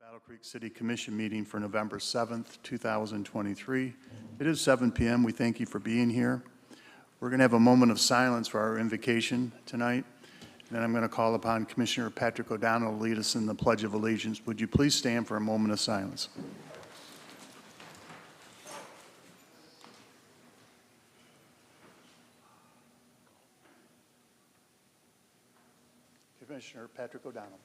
Battle Creek City Commission meeting for November 7th, 2023. It is 7 p.m. We thank you for being here. We're going to have a moment of silence for our invocation tonight. And then I'm going to call upon Commissioner Patrick O'Donnell to lead us in the Pledge of Allegiance. Would you please stand for a moment of silence? Commissioner Patrick O'Donnell.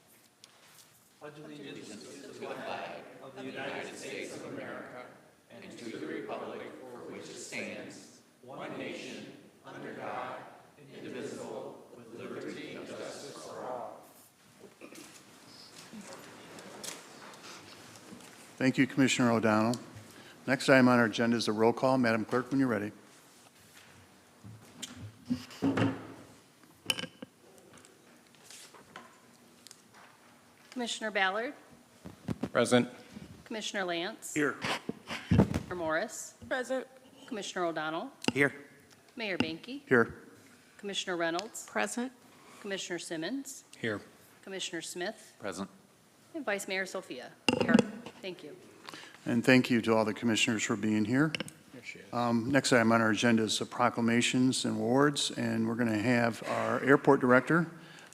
Pledge allegiance to the flag of the United States of America and to the republic for which it stands, one nation, under God, indivisible, with liberty and justice for all. Thank you, Commissioner O'Donnell. Next item on our agenda is a roll call. Madam Clerk, when you're ready. Commissioner Ballard. Present. Commissioner Lance. Here. Commissioner Morris. Present. Commissioner O'Donnell. Here. Mayor Banky. Here. Commissioner Reynolds. Present. Commissioner Simmons. Here. Commissioner Smith. Present. And Vice Mayor Sophia. Here. Thank you. And thank you to all the commissioners for being here. Next item on our agenda is the proclamations and awards, and we're going to have our airport director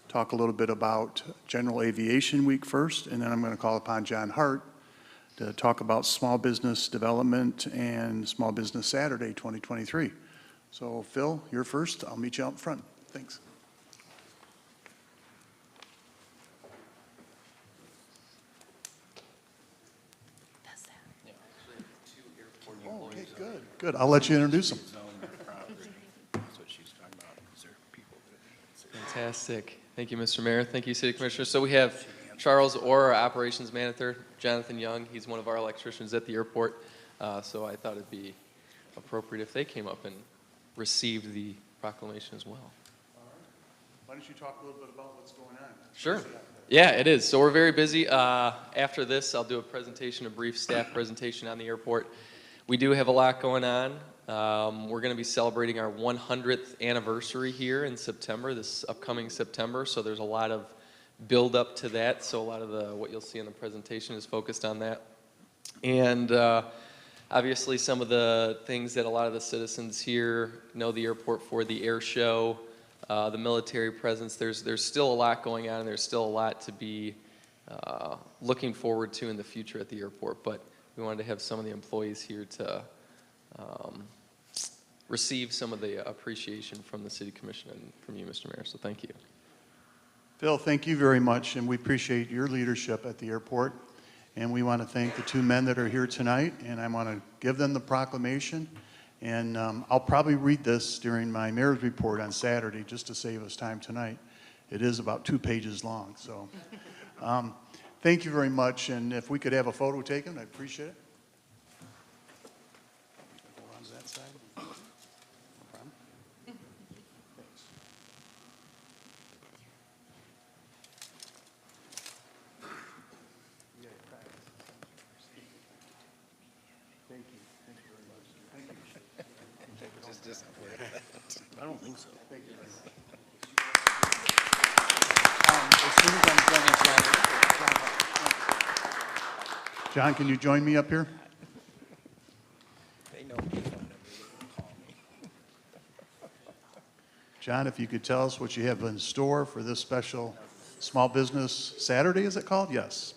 talk a little bit about General Aviation Week first, and then I'm going to call upon John Hart to talk about small business development and Small Business Saturday 2023. So Phil, you're first. I'll meet you out front. Thanks. That's that. Oh, okay, good. Good. I'll let you introduce them. Fantastic. Thank you, Mr. Mayor. Thank you, City Commissioner. So we have Charles Orr, our operations manager, Jonathan Young. He's one of our electricians at the airport. So I thought it'd be appropriate if they came up and received the proclamation as well. All right. Why don't you talk a little bit about what's going on? Sure. Yeah, it is. So we're very busy. After this, I'll do a presentation, a brief staff presentation on the airport. We do have a lot going on. We're going to be celebrating our 100th anniversary here in September, this upcoming September. So there's a lot of build up to that. So a lot of what you'll see in the presentation is focused on that. And obviously some of the things that a lot of the citizens here know the airport for, the air show, the military presence. There's still a lot going on, and there's still a lot to be looking forward to in the future at the airport. But we wanted to have some of the employees here to receive some of the appreciation from the City Commission and from you, Mr. Mayor. So thank you. Phil, thank you very much, and we appreciate your leadership at the airport. And we want to thank the two men that are here tonight, and I want to give them the proclamation. And I'll probably read this during my mayor's report on Saturday, just to save us time tonight. It is about 2 pages long, so thank you very much. And if we could have a photo taken, I'd appreciate it. Go on to that side. No problem. Thanks. Thank you. Thank you very much. Thank you. I don't think so. Thank you very much. As soon as I'm done, John, can you join me up here? They know me. John, if you could tell us what you have in store for this special Small Business Saturday, is it called? Yes.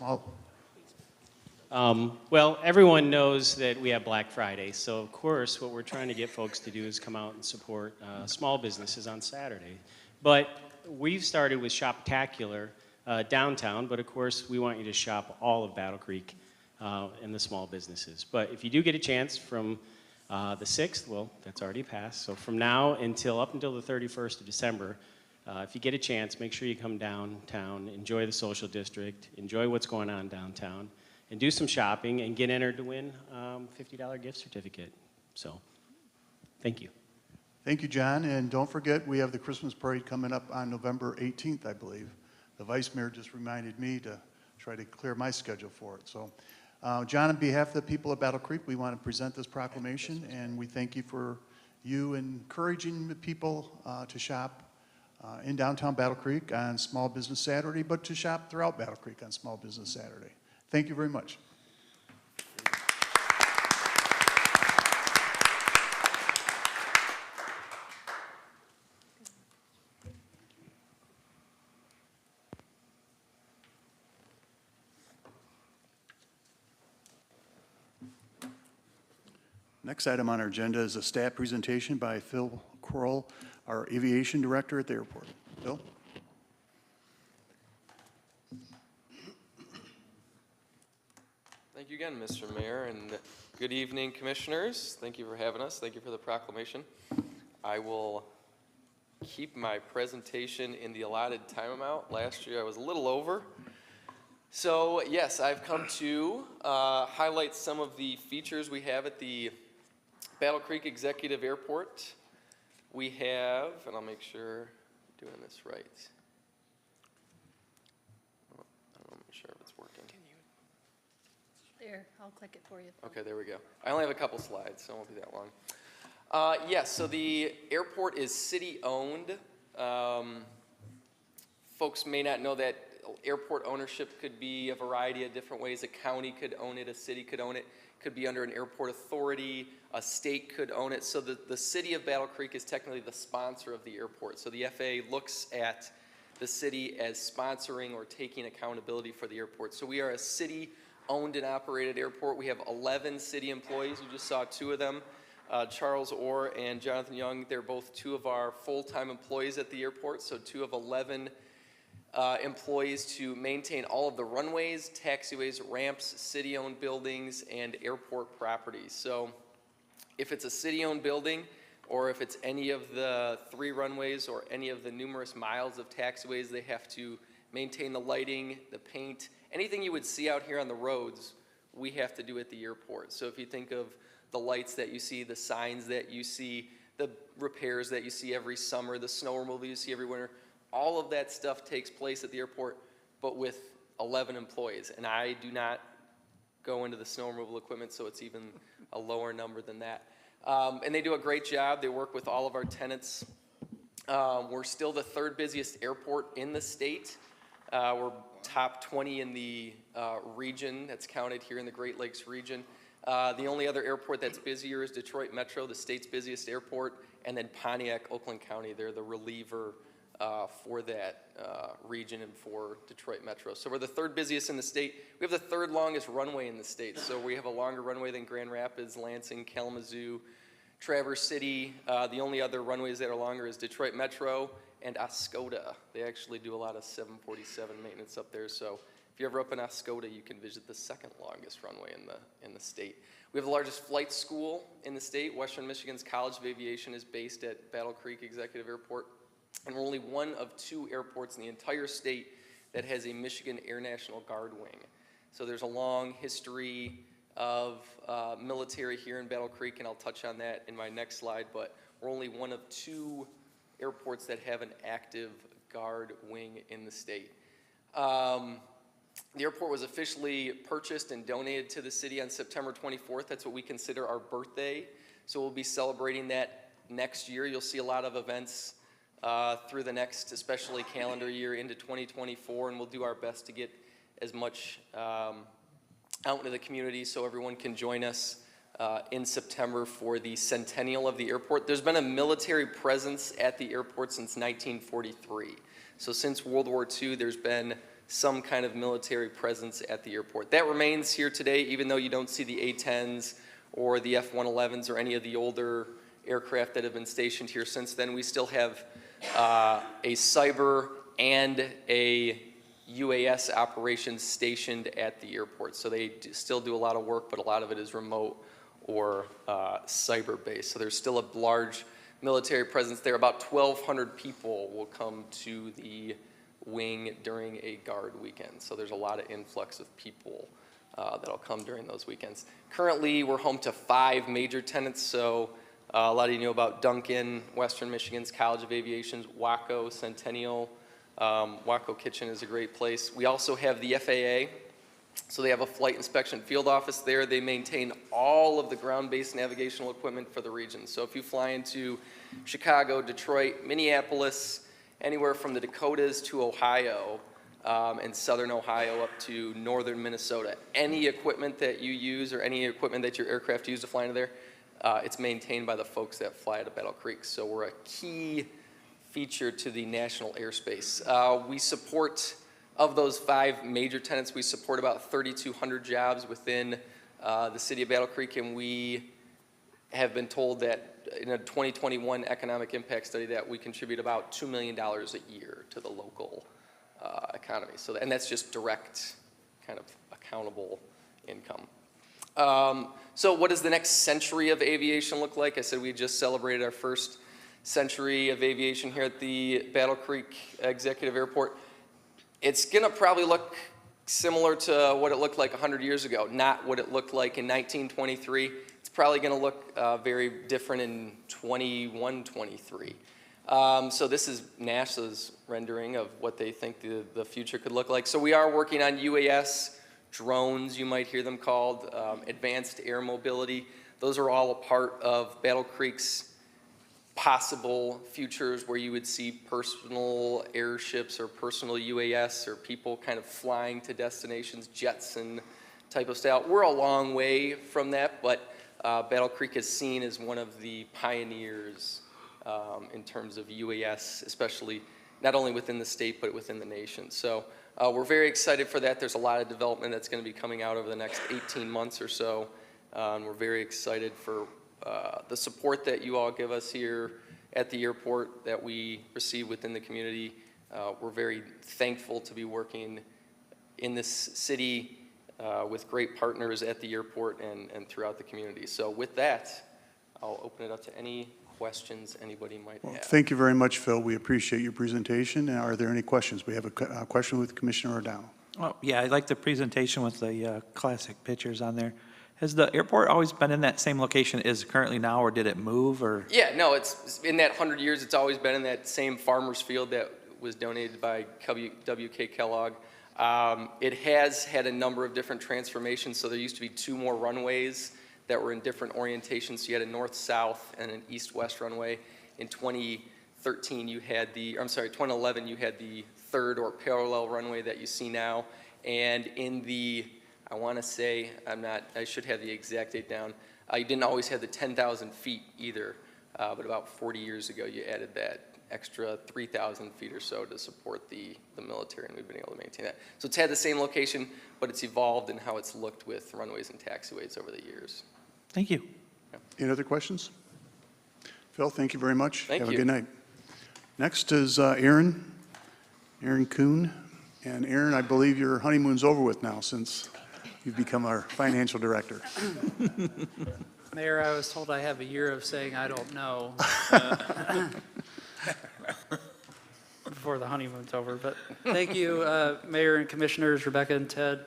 Well, everyone knows that we have Black Friday, so of course what we're trying to get folks to do is come out and support small businesses on Saturday. But we've started with Shoptacular downtown, but of course we want you to shop all of Battle Creek and the small businesses. But if you do get a chance from the 6th, well, that's already passed, so from now up until the 31st of December, if you get a chance, make sure you come downtown, enjoy the social district, enjoy what's going on downtown, and do some shopping and get entered to win a $50 gift certificate. So, thank you. Thank you, John. And don't forget, we have the Christmas parade coming up on November 18th, I believe. The Vice Mayor just reminded me to try to clear my schedule for it. So, John, on behalf of the people of Battle Creek, we want to present this proclamation, and we thank you for you encouraging the people to shop in downtown Battle Creek on Small Business Saturday, but to shop throughout Battle Creek on Small Business Saturday. Thank you very much. Next item on our agenda is a staff presentation by Phil Kroll, our aviation director at the airport. Phil? Thank you again, Mr. Mayor, and good evening, Commissioners. Thank you for having us. Thank you for the proclamation. I will keep my presentation in the allotted time amount. Last year I was a little over. So yes, I've come to highlight some of the features we have at the Battle Creek Executive Airport. We have, and I'll make sure I'm doing this right. Oh, I'm not sure if it's working. There, I'll click it for you. Okay, there we go. I only have a couple slides, so it won't be that long. Yes, so the airport is city-owned. Folks may not know that airport ownership could be a variety of different ways. A county could own it, a city could own it, could be under an airport authority, a state could own it. So the city of Battle Creek is technically the sponsor of the airport. So the FAA looks at the city as sponsoring or taking accountability for the airport. So we are a city-owned and operated airport. We have 11 city employees. You just saw 2 of them. Charles Orr and Jonathan Young, they're both 2 of our full-time employees at the airport. So 2 of 11 employees to maintain all of the runways, taxiways, ramps, city-owned buildings, and airport properties. So if it's a city-owned building, or if it's any of the 3 runways or any of the numerous miles of taxiways, they have to maintain the lighting, the paint, anything you would see out here on the roads, we have to do at the airport. So if you think of the lights that you see, the signs that you see, the repairs that you see every summer, the snow removal you see every winter, all of that stuff takes place at the airport, but with 11 employees. And I do not go into the snow removal equipment, so it's even a lower number than that. And they do a great job. They work with all of our tenants. We're still the 3rd busiest airport in the state. We're top 20 in the region that's counted here in the Great Lakes region. The only other airport that's busier is Detroit Metro, the state's busiest airport, and then Pontiac, Oakland County. They're the reliever for that region and for Detroit Metro. So we're the 3rd busiest in the state. We have the 3rd longest runway in the state. So we have a longer runway than Grand Rapids, Lansing, Kalamazoo, Traverse City. The only other runways that are longer is Detroit Metro and Oscoda. They actually do a lot of 747 maintenance up there. So if you're ever up in Oscoda, you can visit the 2nd longest runway in the state. We have the largest flight school in the state. Western Michigan's College of Aviation is based at Battle Creek Executive Airport. And we're only one of 2 airports in the entire state that has a Michigan Air National Guard wing. So there's a long history of military here in Battle Creek, and I'll touch on that in my next slide, but we're only one of 2 airports that have an active Guard wing in the state. The airport was officially purchased and donated to the city on September 24th. That's what we consider our birthday. So we'll be celebrating that next year. You'll see a lot of events through the next, especially calendar year, into 2024, and we'll do our best to get as much out into the community so everyone can join us in September for the centennial of the airport. There's been a military presence at the airport since 1943. So since World War II, there's been some kind of military presence at the airport. That remains here today, even though you don't see the A-10s or the F-111s or any of the older aircraft that have been stationed here since then. We still have a cyber and a UAS operation stationed at the airport. So they still do a lot of work, but a lot of it is remote or cyber-based. So there's still a large military presence there. About 1,200 people will come to the wing during a Guard weekend. So there's a lot of influx of people that'll come during those weekends. Currently, we're home to 5 major tenants. So a lot of you know about Duncan, Western Michigan's College of Aviation's Waco, Centennial. Waco Kitchen is a great place. We also have the FAA. So they have a flight inspection field office there. They maintain all of the ground-based navigational equipment for the region. So if you fly into Chicago, Detroit, Minneapolis, anywhere from the Dakotas to Ohio, and southern Ohio up to northern Minnesota. Any equipment that you use or any equipment that your aircraft use to fly into there, it's maintained by the folks that fly out of Battle Creek. So we're a key feature to the national airspace. We support, of those 5 major tenants, we support about 3,200 jobs within the city of Battle Creek, and we have been told that in a 2021 economic impact study that we contribute about $2 million a year to the local economy. So, and that's just direct, kind of accountable income. So what does the next century of aviation look like? I said we just celebrated our first century of aviation here at the Battle Creek Executive Airport. It's gonna probably look similar to what it looked like 100 years ago, not what it looked like in 1923. It's probably gonna look very different in 2123. So this is NASA's rendering of what they think the future could look like. So we are working on UAS, drones, you might hear them called, advanced air mobility. Those are all a part of Battle Creek's possible futures where you would see personal airships or personal UAS or people kind of flying to destinations, Jetson type of style. We're a long way from that, but Battle Creek is seen as one of the pioneers in terms of UAS, especially not only within the state, but within the nation. So we're very excited for that. There's a lot of development that's going to be coming out over the next 18 months or so. And we're very excited for the support that you all give us here at the airport that we receive within the community. We're very thankful to be working in this city with great partners at the airport and throughout the community. So with that, I'll open it up to any questions anybody might Well, have. thank you very much, Phil. We appreciate your presentation. And are there any questions? We have a question with Commissioner O'Donnell. Well, yeah, I like the presentation with the classic pictures on there. Has the airport always been in that same location it is currently now, or did it move, or? Yeah, no, it's in that 100 years, it's always been in that same farmer's field that was donated by W.K. Kellogg. It has had a number of different transformations. So there used to be 2 more runways that were in different orientations. So you had a north-south and an east-west runway. In 2011, you had the 3rd or parallel runway that you see now. And in the, I want to say, I should have the exact date down. You didn't always have the 10,000 feet either, but about 40 years ago, you added that extra 3,000 feet or so to support the military, and we've been able to maintain that. So it's had the same location, but it's evolved in how it's looked with runways and taxiways over the years. Thank you. Any other questions? Phil, thank you very much. Thank Have you. a good night. Next is Aaron Kuhn. And Aaron, I believe your honeymoon's over with now since you've become our financial director. Mayor, I was told I have a year of saying I don't know before the honeymoon's over. But thank you, Mayor and Commissioners, Rebecca and Ted,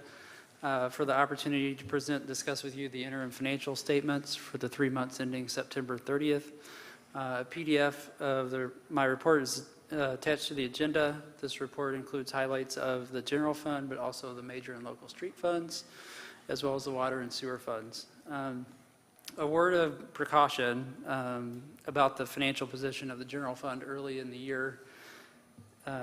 for the opportunity to present and discuss with you the interim financial statements for the 3 months ending September 30th. A PDF of my report is attached to the agenda. This report includes highlights of the general fund, but also the major and local street funds, as well as the water and sewer funds. A word of precaution about the financial position of the general fund early in the year.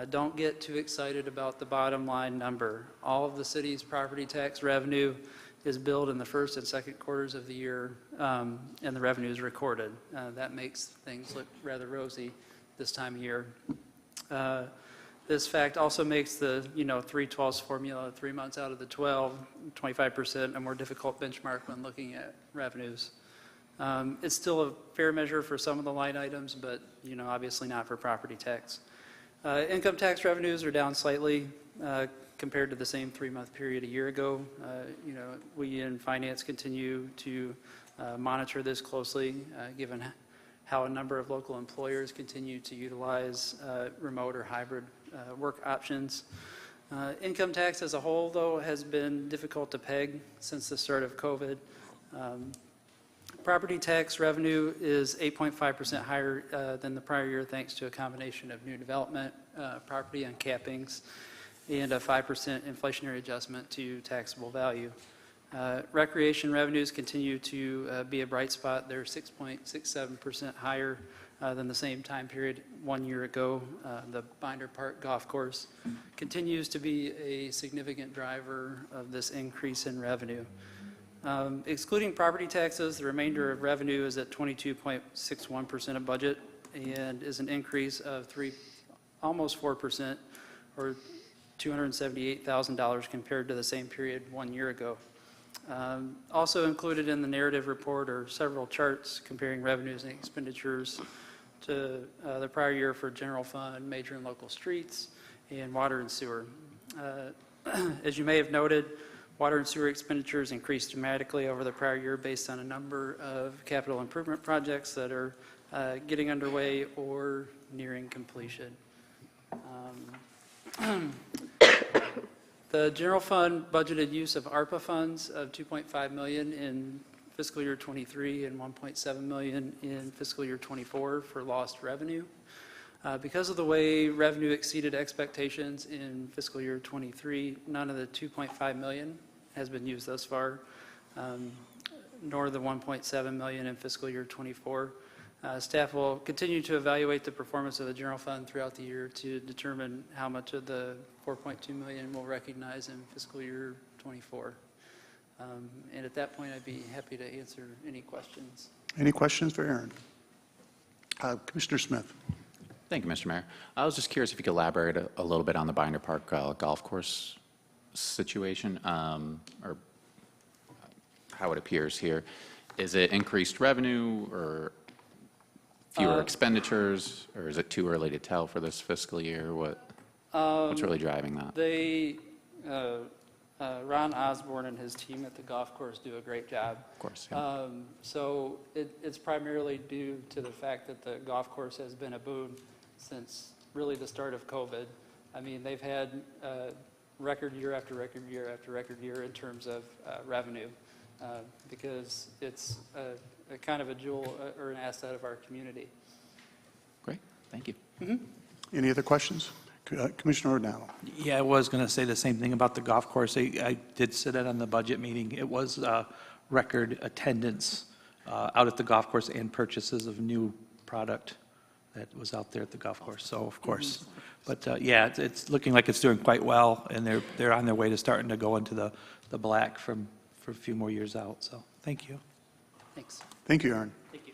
Don't get too excited about the bottom line number. All of the city's property tax revenue is billed in the first and second quarters of the year, and the revenue is recorded. That makes things look rather rosy this time of year. This fact also makes the 3/12 formula, 3 months out of the 12, 25%, a more difficult benchmark when looking at revenues. It's still a fair measure for some of the line items, but obviously not for property tax. Income tax revenues are down slightly compared to the same 3-month period a year ago. We in finance continue to monitor this closely, given how a number of local employers continue to utilize remote or hybrid work options. Income tax as a whole, though, has been difficult to peg since the start of COVID. Property tax revenue is 8.5% higher than the prior year, thanks to a combination of new development, property uncappings, and a 5% inflationary adjustment to taxable value. Recreation revenues continue to be a bright spot. They're 6.67% higher than the same time period 1 year ago. The Binder Park Golf Course continues to be a significant driver of this increase in revenue. Excluding property taxes, the remainder of revenue is at 22.61% of budget and is an increase of almost 4%, or $278,000 compared to the same period 1 year ago. Also included in the narrative report are several charts comparing revenues and expenditures to the prior year for general fund, major and local streets, and water and sewer. As you may have noted, water and sewer expenditures increased dramatically over the prior year based on a number of capital improvement projects that are getting underway or nearing completion. The general fund budgeted use of ARPA funds of $2.5 million in fiscal year '23 and $1.7 million in fiscal year '24 for lost revenue. Because of the way revenue exceeded expectations in fiscal year '23, none of the $2.5 million has been used thus far, nor the $1.7 million in fiscal year '24. Staff will continue to evaluate the performance of the general fund throughout the year to determine how much of the $4.2 million we'll recognize in fiscal year '24. And at that point, I'd be happy to answer any questions. Any questions for Aaron? Commissioner Smith. Thank you, Mr. Mayor. I was just curious if you could elaborate a little bit on the Binder Park golf course situation, or how it appears here. Is it increased revenue or fewer expenditures, or is it too early to tell for this fiscal year? What's really driving that? Ron Osborne and his team at the golf course do a great job. Of course. Yeah. So it's primarily due to the fact that the golf course has been a boom since really the start of COVID. I mean, they've had record year after record year after record year in terms of revenue, because it's a kind of a jewel or an asset of our community. Great. Thank you. Any other questions? Commissioner O'Donnell. Yeah, I was going to say the same thing about the golf course. I did sit in on the budget meeting. It was record attendance out at the golf course and purchases of new product that was out there at the golf course. So, of course. But, yeah, it's looking like it's doing quite well, and they're on their way to starting to go into the black for a few more years out. So, thank you. Thanks. Thank you, Aaron. Thank you.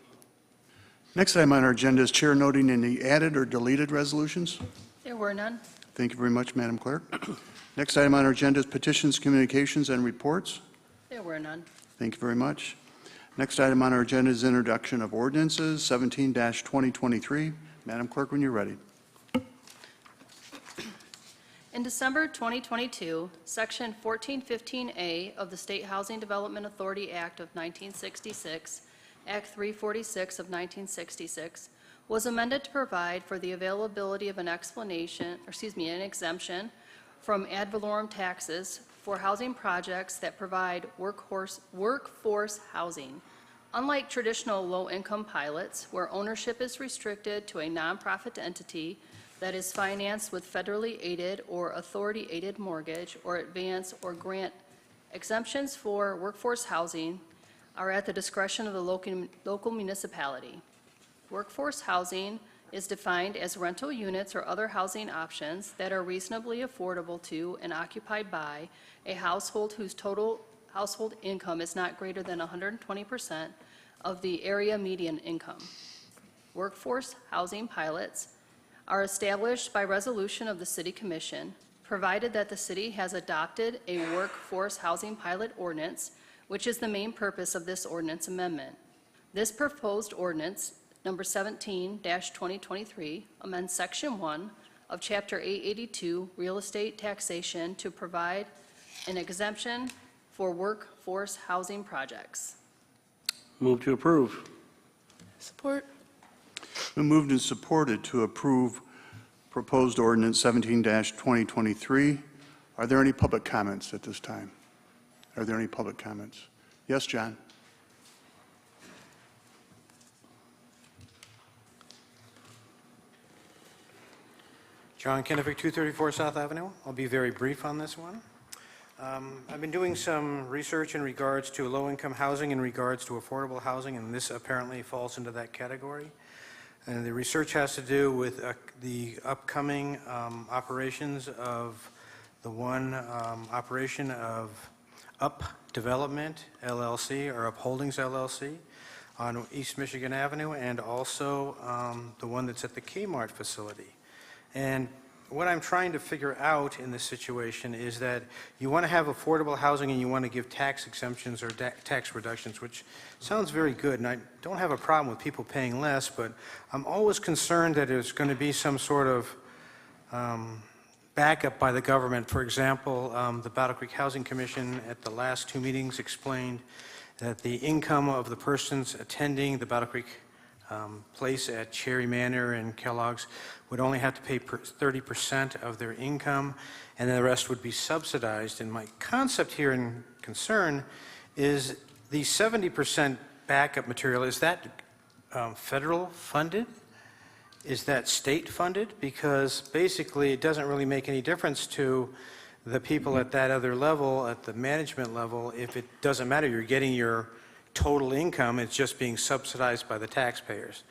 Next item on our agenda is chair noting any added or deleted resolutions. There were none. Thank you very much, Madam Clerk. Next item on our agenda is petitions, communications, and reports. There were none. Thank you very much. Next item on our agenda is introduction of ordinances, 17-2023. Madam Clerk, when you're ready. In December 2022, Section 1415A of the State Housing Development Authority Act of 1966, Act 346 of 1966, was amended to provide for the availability of an an exemption from ad valorem taxes for housing projects that provide workforce housing. Unlike traditional low-income pilots, where ownership is restricted to a nonprofit entity that is financed with federally aided or authority-aided mortgage or advance or grant, exemptions for workforce housing are at the discretion of the local municipality. Workforce housing is defined as rental units or other housing options that are reasonably affordable to and occupied by a household whose total household income is not greater than 120% of the area median income. Workforce housing pilots are established by resolution of the City Commission, provided that the city has adopted a workforce housing pilot ordinance, which is the main purpose of this ordinance amendment. This proposed ordinance, number 17-2023, amends Section 1 of Chapter 882, Real Estate Taxation, to provide an exemption for workforce housing projects. Move to approve. Support. Been moved and supported to approve proposed ordinance 17-2023. Are there any public comments at this time? Are there any public comments? Yes, John. John Kennefic, 234 South Avenue. I'll be very brief on this one. I've been doing some research in regards to low-income housing, in regards to affordable housing, and this apparently falls into that category. And the research has to do with the upcoming operations of the one operation of Up Development LLC, or Up Holdings LLC, on East Michigan Avenue, and also the one that's at the Kmart facility. And what I'm trying to figure out in this situation is that you want to have affordable housing and you want to give tax exemptions or tax reductions, which sounds very good, and I don't have a problem with people paying less, but I'm always concerned that there's going to be some sort of backup by the government. For example, the Battle Creek Housing Commission at the last two meetings explained that the income of the persons attending the Battle Creek place at Cherry Manor and Kellogg's would only have to pay 30% of their income, and then the rest would be subsidized. And my concept here and concern is the 70% backup material, is that federal funded? Is that state funded? Because basically it doesn't really make any difference to the people at that other level, at the management level, if it doesn't matter. You're getting your total income, it's just being subsidized by the taxpayers.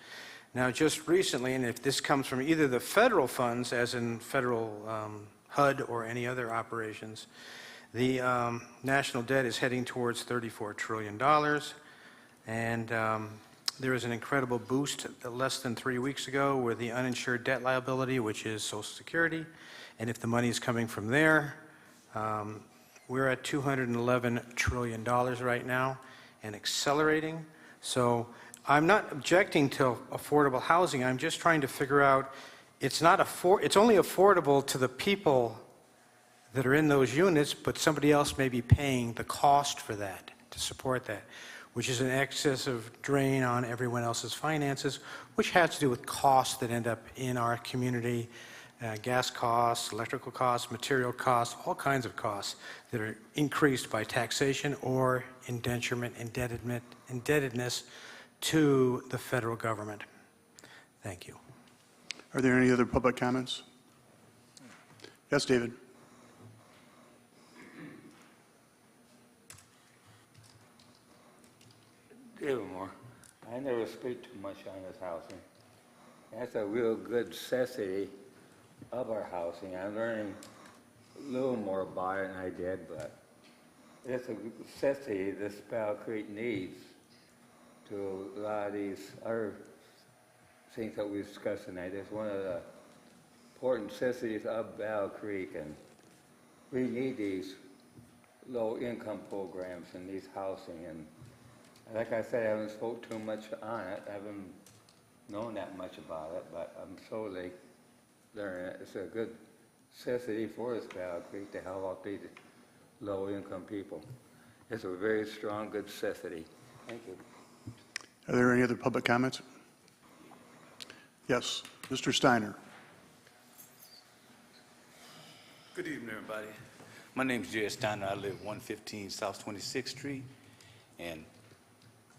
Now, just recently, and if this comes from either the federal funds, as in federal HUD or any other operations, the national debt is heading towards $34 trillion, and there was an incredible boost less than 3 weeks ago with the uninsured debt liability, which is Social Security, and if the money is coming from there, we're at $211 trillion right now and accelerating. So I'm not objecting to affordable housing. I'm just trying to figure out, it's only affordable to the people that are in those units, but somebody else may be paying the cost for that, to support that, which is an excessive drain on everyone else's finances, which has to do with costs that end up in our community, gas costs, electrical costs, material costs, all kinds of costs that are increased by taxation or indebtedness to the federal government. Thank you. Are there any other public comments? Yes, David. David Moore. I never speak too much on this housing. That's a real good necessity of our housing. I'm learning a little more about it than I did, but it's a necessity this Battle Creek needs to a lot of these other things that we discussed tonight. It's one of the important necessities of Battle Creek, and we need these low-income programs and these housing. And like I said, I haven't spoke too much on it. I haven't known that much about it, but I'm slowly learning it. It's a good necessity for us, Battle Creek, to help out these low-income people. It's a very strong, good necessity. Thank you. Are there any other public comments? Yes, Mr. Steiner. Good evening, everybody. My name is Jerry Steiner. I live 115 South 26th Street, and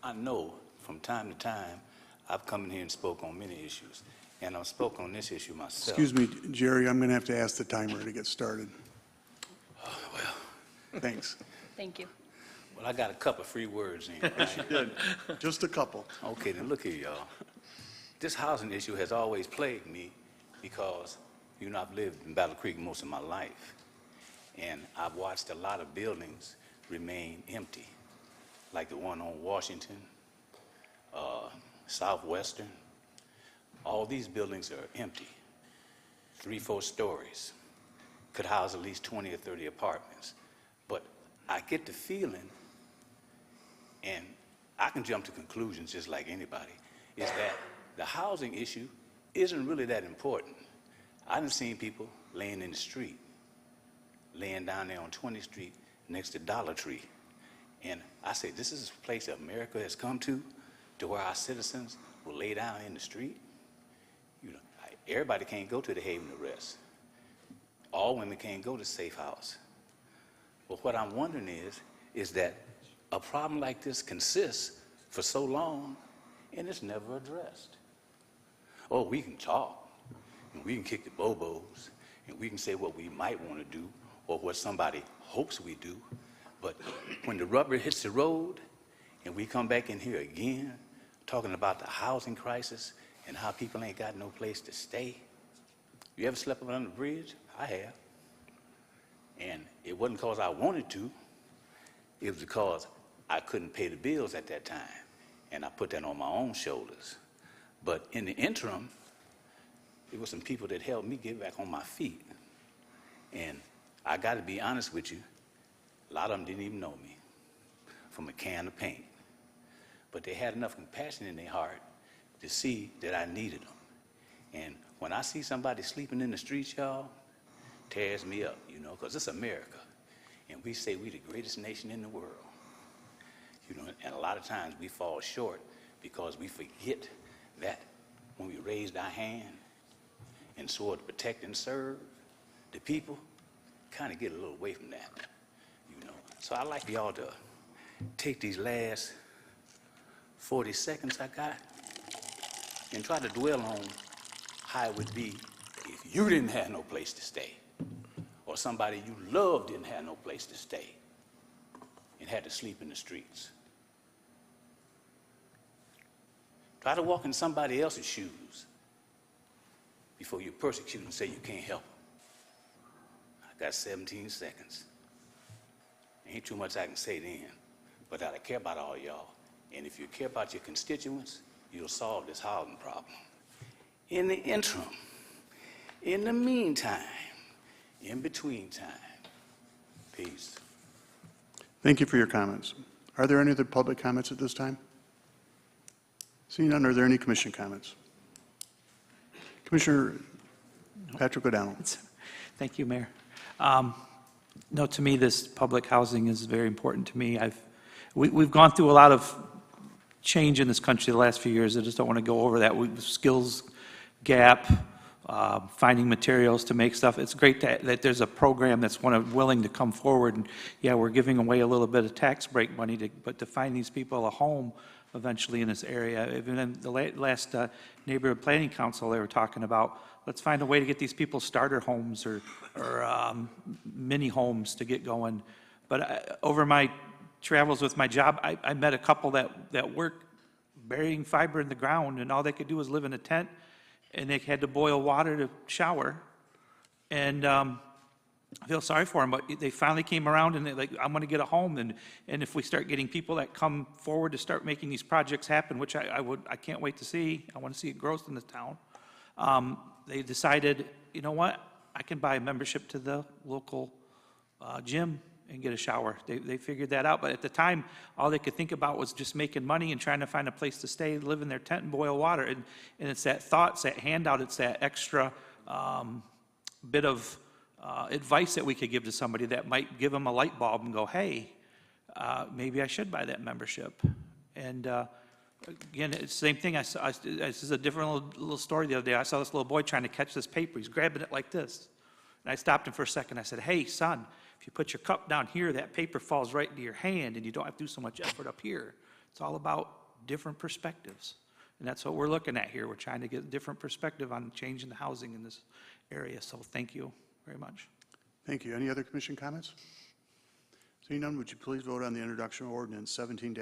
I know from time to time I've come in here and spoke on many issues, and I've spoken on this issue myself. Excuse me, Jerry, I'm going to have to ask the timer to get started. Well, Thanks. Thank you. well, I got a couple of free words in, right? Good. Just a couple. Okay, then look here, y'all. This housing issue has always plagued me because, you know, I've lived in Battle Creek most of my life, and I've watched a lot of buildings remain empty, like the one on Washington, Southwestern. All these buildings are empty, 3-4 stories, could house at least 20 or 30 apartments. But I get the feeling, and I can jump to conclusions just like anybody, is that the housing issue isn't really that important. I've seen people laying in the street, laying down there on 20th Street next to Dollar Tree. And I say, this is a place that America has come to where our citizens will lay down in the street. You know, everybody can't go to the Haven to rest. All women can't go to Safe House. But what I'm wondering is that a problem like this consists for so long and it's never addressed. Oh, we can talk, and we can kick the bobos, and we can say what we might want to do or what somebody hopes we do. But when the rubber hits the road and we come back in here again talking about the housing crisis and how people ain't got no place to stay. You ever slept under the bridge? I have. And it wasn't because I wanted to. It was because I couldn't pay the bills at that time. And I put that on my own shoulders. But in the interim, there were some people that helped me get back on my feet. And I got to be honest with you, a lot of them didn't even know me from a can of paint. But they had enough compassion in their heart to see that I needed them. And when I see somebody sleeping in the streets, y'all, tears me up, you know, because it's America. And we say we the greatest nation in the world. You know, and a lot of times we fall short because we forget that when we raised our hand and swore to protect and serve the people, kind of get a little away from that, you know. So I'd like y'all to take these last 40 seconds I got and try to dwell on how it would be if you didn't have no place to stay, or somebody you loved didn't have no place to stay and had to sleep in the streets. Try to walk in somebody else's shoes before you persecute and say you can't help them. I got 17 seconds. Ain't too much I can say then, but I care about all y'all. And if you care about your constituents, you'll solve this housing problem. In the interim, in the meantime, in between time, peace. Thank you for your comments. Are there any other public comments at this time? Seeing none, are there any commission comments? Commissioner Patrick O'Donnell. Thank you, Mayor. No, to me, this public housing is very important to me. We've gone through a lot of change in this country the last few years. I just don't want to go over that. Skills gap, finding materials to make stuff. It's great that there's a program that's willing to come forward. And yeah, we're giving away a little bit of tax break money, but to find these people a home eventually in this area. Even in the last neighborhood planning council, they were talking about, let's find a way to get these people starter homes or mini homes to get going. But over my travels with my job, I met a couple that work burying fiber in the ground, and all they could do was live in a tent, and they had to boil water to shower. And I feel sorry for them, but they finally came around and they're like, I'm going to get a home. And if we start getting people that come forward to start making these projects happen, which I can't wait to see, I want to see it grow in this town. They decided, you know what, I can buy a membership to the local gym and get a shower. They figured that out, but at the time, all they could think about was just making money and trying to find a place to stay, live in their tent and boil water. And it's that thought, it's that handout, it's that extra bit of advice that we could give to somebody that might give them a light bulb and go, hey, maybe I should buy that membership. And again, it's the same thing. This is a different little story the other day. I saw this little boy trying to catch this paper. He's grabbing it like this. And I stopped him for a second. I said, hey, son, if you put your cup down here, that paper falls right into your hand, and you don't have to do so much effort up here. It's all about different perspectives. And that's what we're looking at here. We're trying to get a different perspective on changing the housing in this area. So thank you very much. Thank you. Any other commission comments? Seeing none, would you please vote on the introduction of ordinance 17-2023?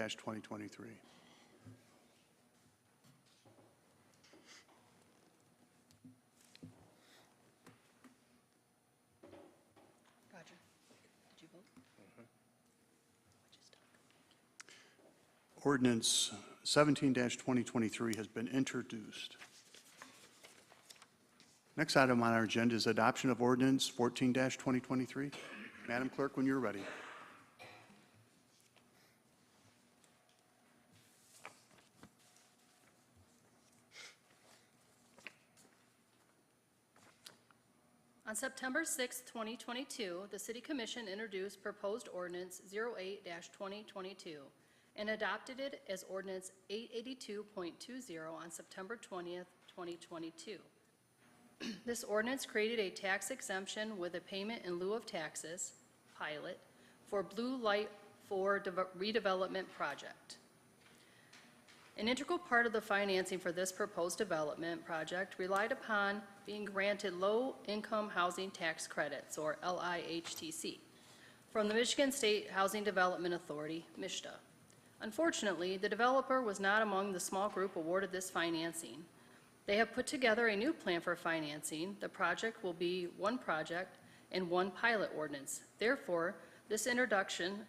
Roger, did you vote? Ordinance 17-2023 has been introduced. Next item on our agenda is adoption of ordinance 14-2023. Madam Clerk, when you're ready. On September 6, 2022, the City Commission introduced proposed ordinance 08-2022 and adopted it as ordinance 882.20 on September 20th, 2022. This ordinance created a tax exemption with a payment in lieu of taxes, pilot, for Blue Light 4 redevelopment project. An integral part of the financing for this proposed development project relied upon being granted low-income housing tax credits, or LIHTC, from the Michigan State Housing Development Authority, MSHDA. Unfortunately, the developer was not among the small group awarded this financing. They have put together a new plan for financing. The project will be one project and one pilot ordinance. Therefore, this section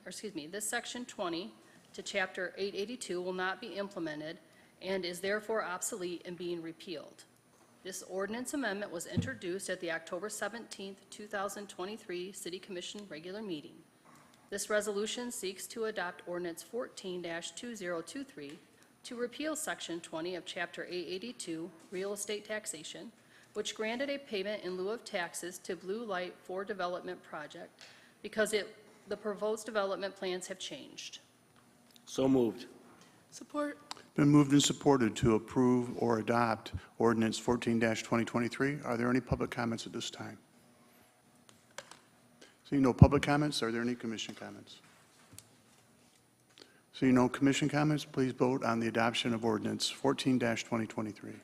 20 to chapter 882 will not be implemented and is therefore obsolete and being repealed. This ordinance amendment was introduced at the October 17, 2023 City Commission regular meeting. This resolution seeks to adopt ordinance 14-2023 to repeal section 20 of chapter 882 real estate taxation, which granted a payment in lieu of taxes to Blue Light 4 development project because the proposed development plans have changed. So moved. Support. Been moved and supported to approve or adopt ordinance 14-2023. Are there any public comments at this time? Seeing no public comments, are there any commission comments? Seeing no commission comments, please vote on the adoption of ordinance 14-2023.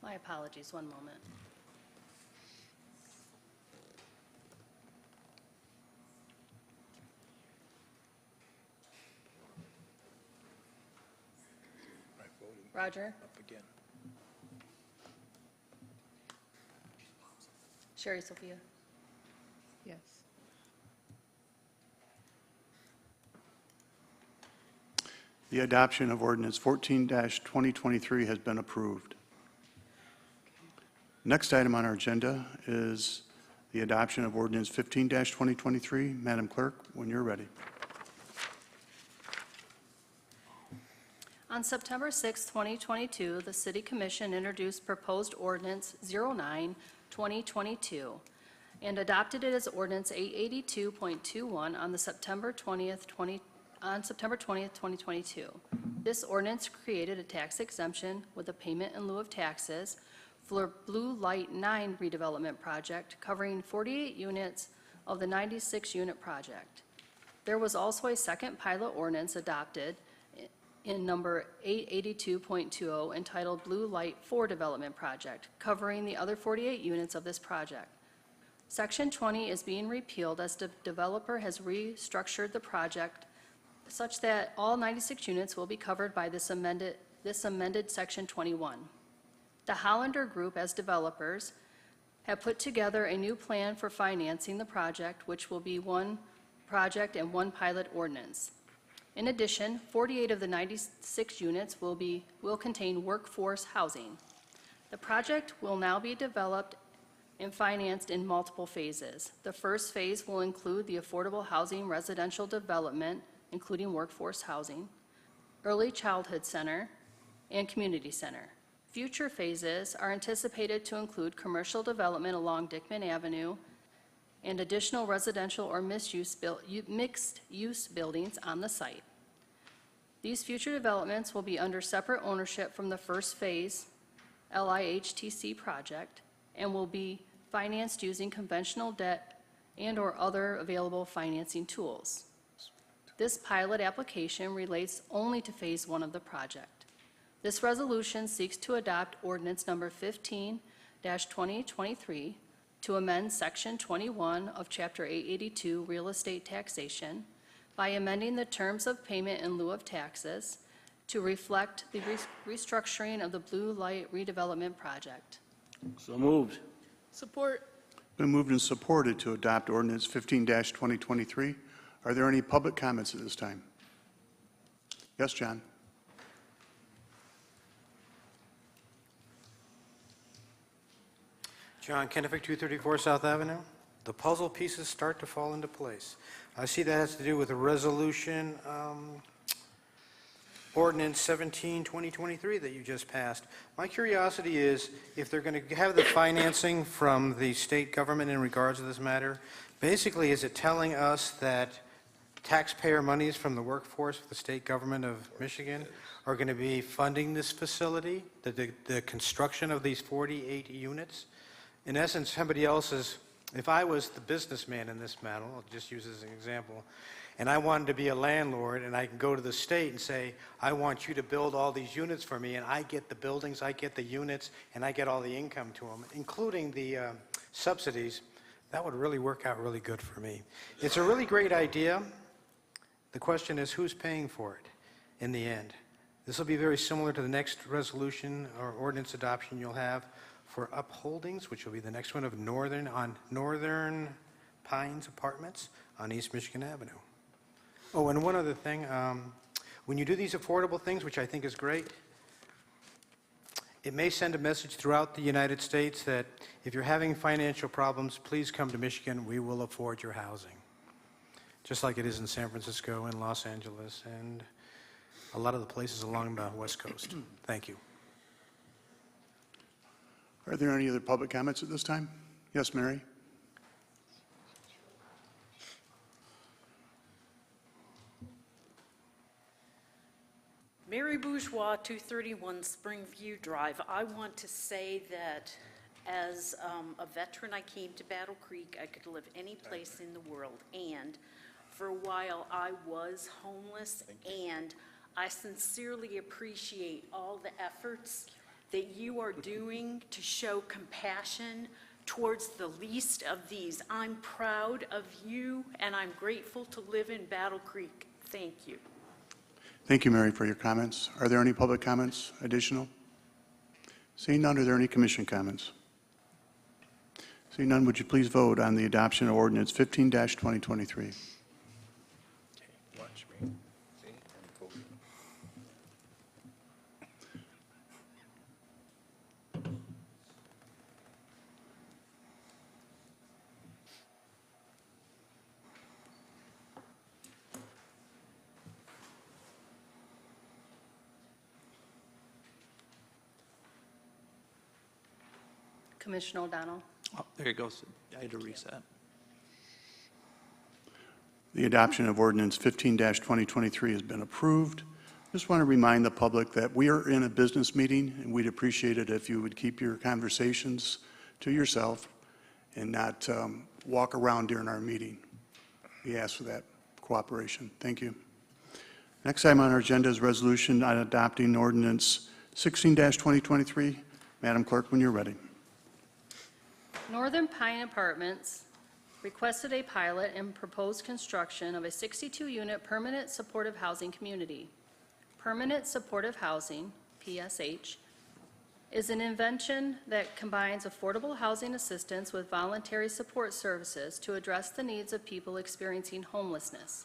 My apologies, one moment. Roger? Up again. Sherry Sophia? Yes. The adoption of ordinance 14-2023 has been approved. Next item on our agenda is the adoption of ordinance 15-2023. Madam Clerk, when you're ready. On September 6, 2022, the City Commission introduced proposed ordinance 09-2022 and adopted it as ordinance 882.21 on September 20th, 2022. This ordinance created a tax exemption with a payment in lieu of taxes for Blue Light 9 redevelopment project covering 48 units of the 96-unit project. There was also a second pilot ordinance adopted in number 882.20 entitled Blue Light 4 Development Project, covering the other 48 units of this project. Section 20 is being repealed as the developer has restructured the project such that all 96 units will be covered by this amended Section 21. The Hollander Group, as developers, have put together a new plan for financing the project, which will be one project and one pilot ordinance. In addition, 48 of the 96 units will contain workforce housing. The project will now be developed and financed in multiple phases. The first phase will include the affordable housing residential development, including workforce housing, early childhood center, and community center. Future phases are anticipated to include commercial development along Dickman Avenue and additional residential or mixed-use buildings on the site. These future developments will be under separate ownership from the first phase LIHTC project and will be financed using conventional debt and/or other available financing tools. This pilot application relates only to phase 1 of the project. This resolution seeks to adopt ordinance number 15-2023 to amend section 21 of chapter 882 real estate taxation by amending the terms of payment in lieu of taxes to reflect the restructuring of the Blue Light redevelopment project. So moved. Support. Been moved and supported to adopt ordinance 15-2023. Are there any public comments at this time? Yes, John. John Kennefic, 234 South Avenue. The puzzle pieces start to fall into place. I see that has to do with the resolution, ordinance 17-2023 that you just passed. My curiosity is, if they're going to have the financing from the state government in regards to this matter, basically, is it telling us that taxpayer monies from the workforce of the state government of Michigan are going to be funding this facility, the construction of these 48 units? In essence, somebody else's, if I was the businessman in this matter, I'll just use this as an example, and I wanted to be a landlord, and I can go to the state and say, I want you to build all these units for me, and I get the buildings, I get the units, and I get all the income to them, including the subsidies, that would really work out really good for me. It's a really great idea. The question is, who's paying for it in the end? This will be very similar to the next resolution or ordinance adoption you'll have for upholdings, which will be the next one of Northern Pines Apartments on East Michigan Avenue. Oh, and one other thing, when you do these affordable things, which I think is great, it may send a message throughout the United States that if you're having financial problems, please come to Michigan. We will afford your housing. Just like it is in San Francisco and Los Angeles and a lot of the places along the West Coast. Thank you. Are there any other public comments at this time? Yes, Mary? Mary Bourgeois, 231 Springview Drive. I want to say that as a veteran, I came to Battle Creek. I could live any place in the world, and for a while I was homeless, and I sincerely appreciate all the efforts that you are doing to show compassion towards the least of these. I'm proud of you, and I'm grateful to live in Battle Creek. Thank you. Thank you, Mary, for your comments. Are there any public comments additional? Seeing none, are there any commission comments? Seeing none, would you please vote on the adoption of ordinance 15-2023? Watch me. See? I'm voting. Commissioner O'Donnell. Oh, there it goes. I had to reset. The adoption of ordinance 15-2023 has been approved. Just want to remind the public that we are in a business meeting, and we'd appreciate it if you would keep your conversations to yourself and not walk around during our meeting. We ask for that cooperation. Thank you. Next item on our agenda is resolution on adopting ordinance 16-2023. Madam Clerk, when you're ready. Northern Pine Apartments requested a pilot and proposed construction of a 62-unit permanent supportive housing community. Permanent supportive housing, PSH, is an invention that combines affordable housing assistance with voluntary support services to address the needs of people experiencing homelessness.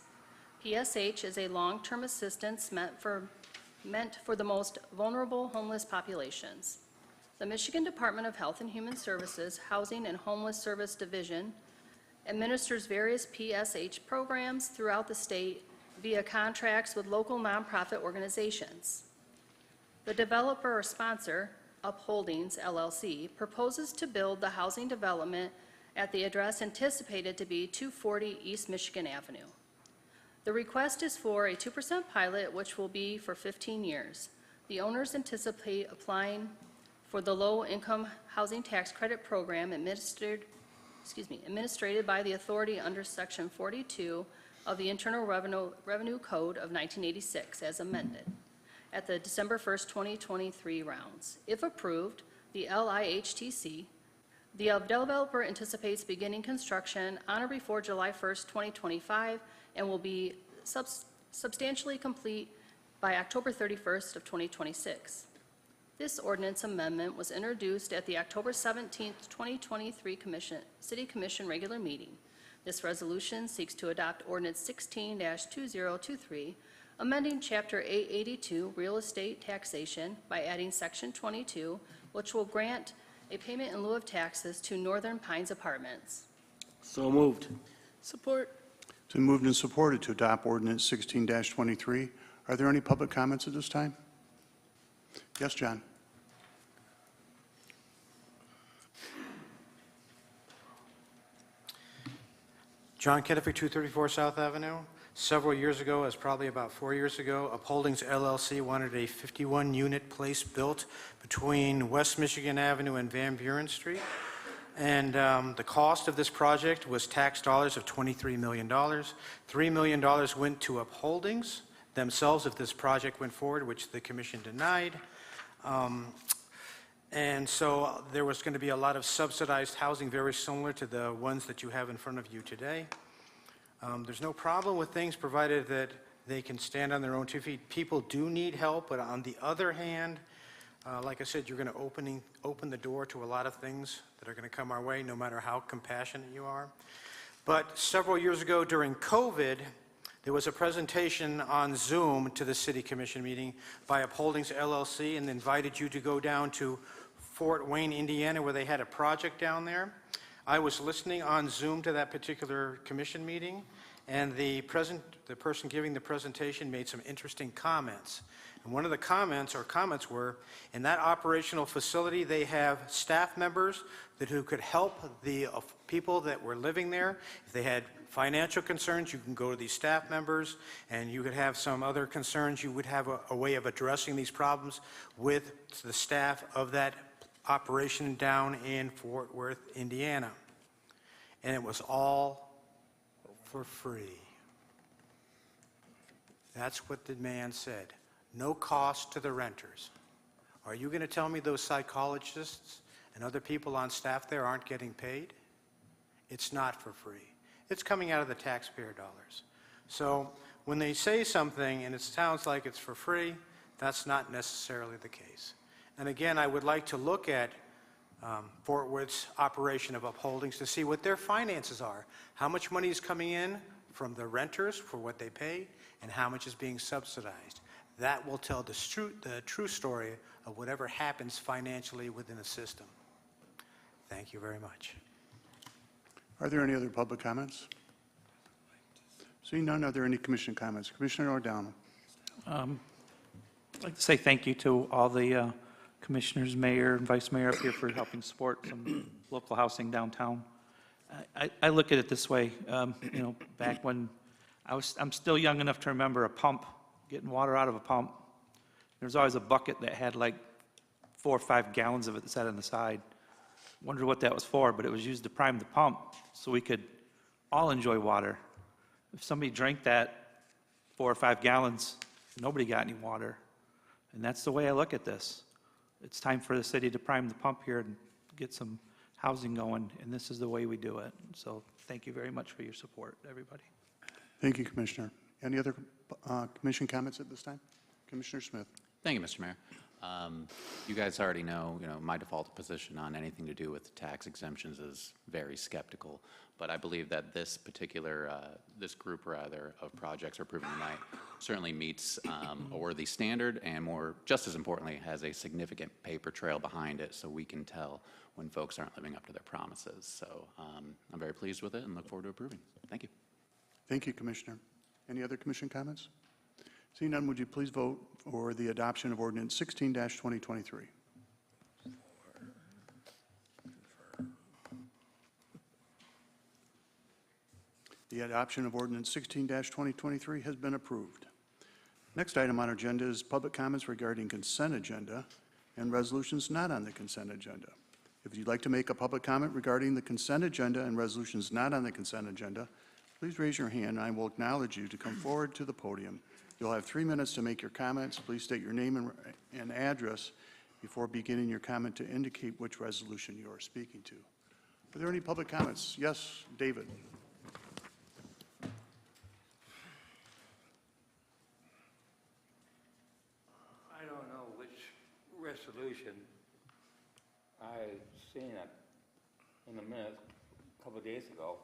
PSH is a long-term assistance meant for the most vulnerable homeless populations. The Michigan Department of Health and Human Services Housing and Homeless Service Division administers various PSH programs throughout the state via contracts with local nonprofit organizations. The developer or sponsor, Upholdings, LLC, proposes to build the housing development at the address anticipated to be 240 East Michigan Avenue. The request is for a 2% pilot, which will be for 15 years. The owners anticipate applying for the low-income housing tax credit program administered by the authority under Section 42 of the Internal Revenue Code of 1986 as amended at the December 1st, 2023 rounds. If approved, the LIHTC, the developer anticipates beginning construction on or before July 1st, 2025 and will be substantially complete by October 31st of 2026. This ordinance amendment was introduced at the October 17, 2023 City Commission regular meeting. This resolution seeks to adopt ordinance 16-2023, amending Chapter 882 Real Estate Taxation by adding Section 22, which will grant a payment in lieu of taxes to Northern Pines Apartments. So moved. Support. It's been moved and supported to adopt ordinance 16-23. Are there any public comments at this time? Yes, John. John Ketterfick, 234 South Avenue. Several years ago, as probably about 4 years ago, Upholdings LLC wanted a 51-unit place built between West Michigan Avenue and Van Buren Street. And the cost of this project was tax dollars of $23 million. $3 million went to upholdings themselves if this project went forward, which the commission denied. And so there was going to be a lot of subsidized housing, very similar to the ones that you have in front of you today. There's no problem with things provided that they can stand on their own 2 feet. People do need help, but on the other hand, like I said, you're going to open the door to a lot of things that are going to come our way, no matter how compassionate you are. But several years ago during COVID, there was a presentation on Zoom to the City Commission meeting by Upholdings LLC and invited you to go down to Fort Wayne, Indiana, where they had a project down there. I was listening on Zoom to that particular commission meeting, and the person giving the presentation made some interesting comments. And one of the comments were, in that operational facility, they have staff members who could help the people that were living there. If they had financial concerns, you can go to these staff members, and you could have some other concerns. You would have a way of addressing these problems with the staff of that operation down in Fort Worth, Indiana. And it was all for free. That's what the man said. No cost to the renters. Are you going to tell me those psychologists and other people on staff there aren't getting paid? It's not for free. It's coming out of the taxpayer dollars. So when they say something and it sounds like it's for free, that's not necessarily the case. And again, I would like to look at Fort Worth's operation of upholdings to see what their finances are. How much money is coming in from the renters for what they pay, and how much is being subsidized. That will tell the true story of whatever happens financially within the system. Thank you very much. Are there any other public comments? Seeing none, are there any commission comments? Commissioner O'Donnell. I'd like to say thank you to all the commissioners, mayor, and vice mayor up here for helping support some local housing downtown. I look at it this way, back when I'm still young enough to remember a pump, getting water out of a pump. There's always a bucket that had like 4 or 5 gallons of it that sat on the side. Wondered what that was for, but it was used to prime the pump so we could all enjoy water. If somebody drank that 4 or 5 gallons, nobody got any water. And that's the way I look at this. It's time for the city to prime the pump here and get some housing going, and this is the way we do it. So thank you very much for your support, everybody. Thank you, Commissioner. Any other commission comments at this time? Commissioner Smith. Thank you, Mr. Mayor. You guys already know, my default position on anything to do with tax exemptions is very skeptical, but I believe that this particular, this group rather, of projects we're approving tonight certainly meets a worthy standard, and just as importantly, has a significant paper trail behind it so we can tell when folks aren't living up to their promises. So I'm very pleased with it and look forward to approving. Thank you. Thank you, Commissioner. Any other commission comments? Seeing none, would you please vote for the adoption of ordinance 16-2023? The adoption of ordinance 16-2023 has been approved. Next item on our agenda is public comments regarding consent agenda and resolutions not on the consent agenda. If you'd like to make a public comment regarding the consent agenda and resolutions not on the consent agenda, please raise your hand and I will acknowledge you to come forward to the podium. You'll have 3 minutes to make your comments. Please state your name and address before beginning your comment to indicate which resolution you are speaking to. Are there any public comments? Yes, David. I don't know which resolution. I seen it in the minutes a couple of days ago.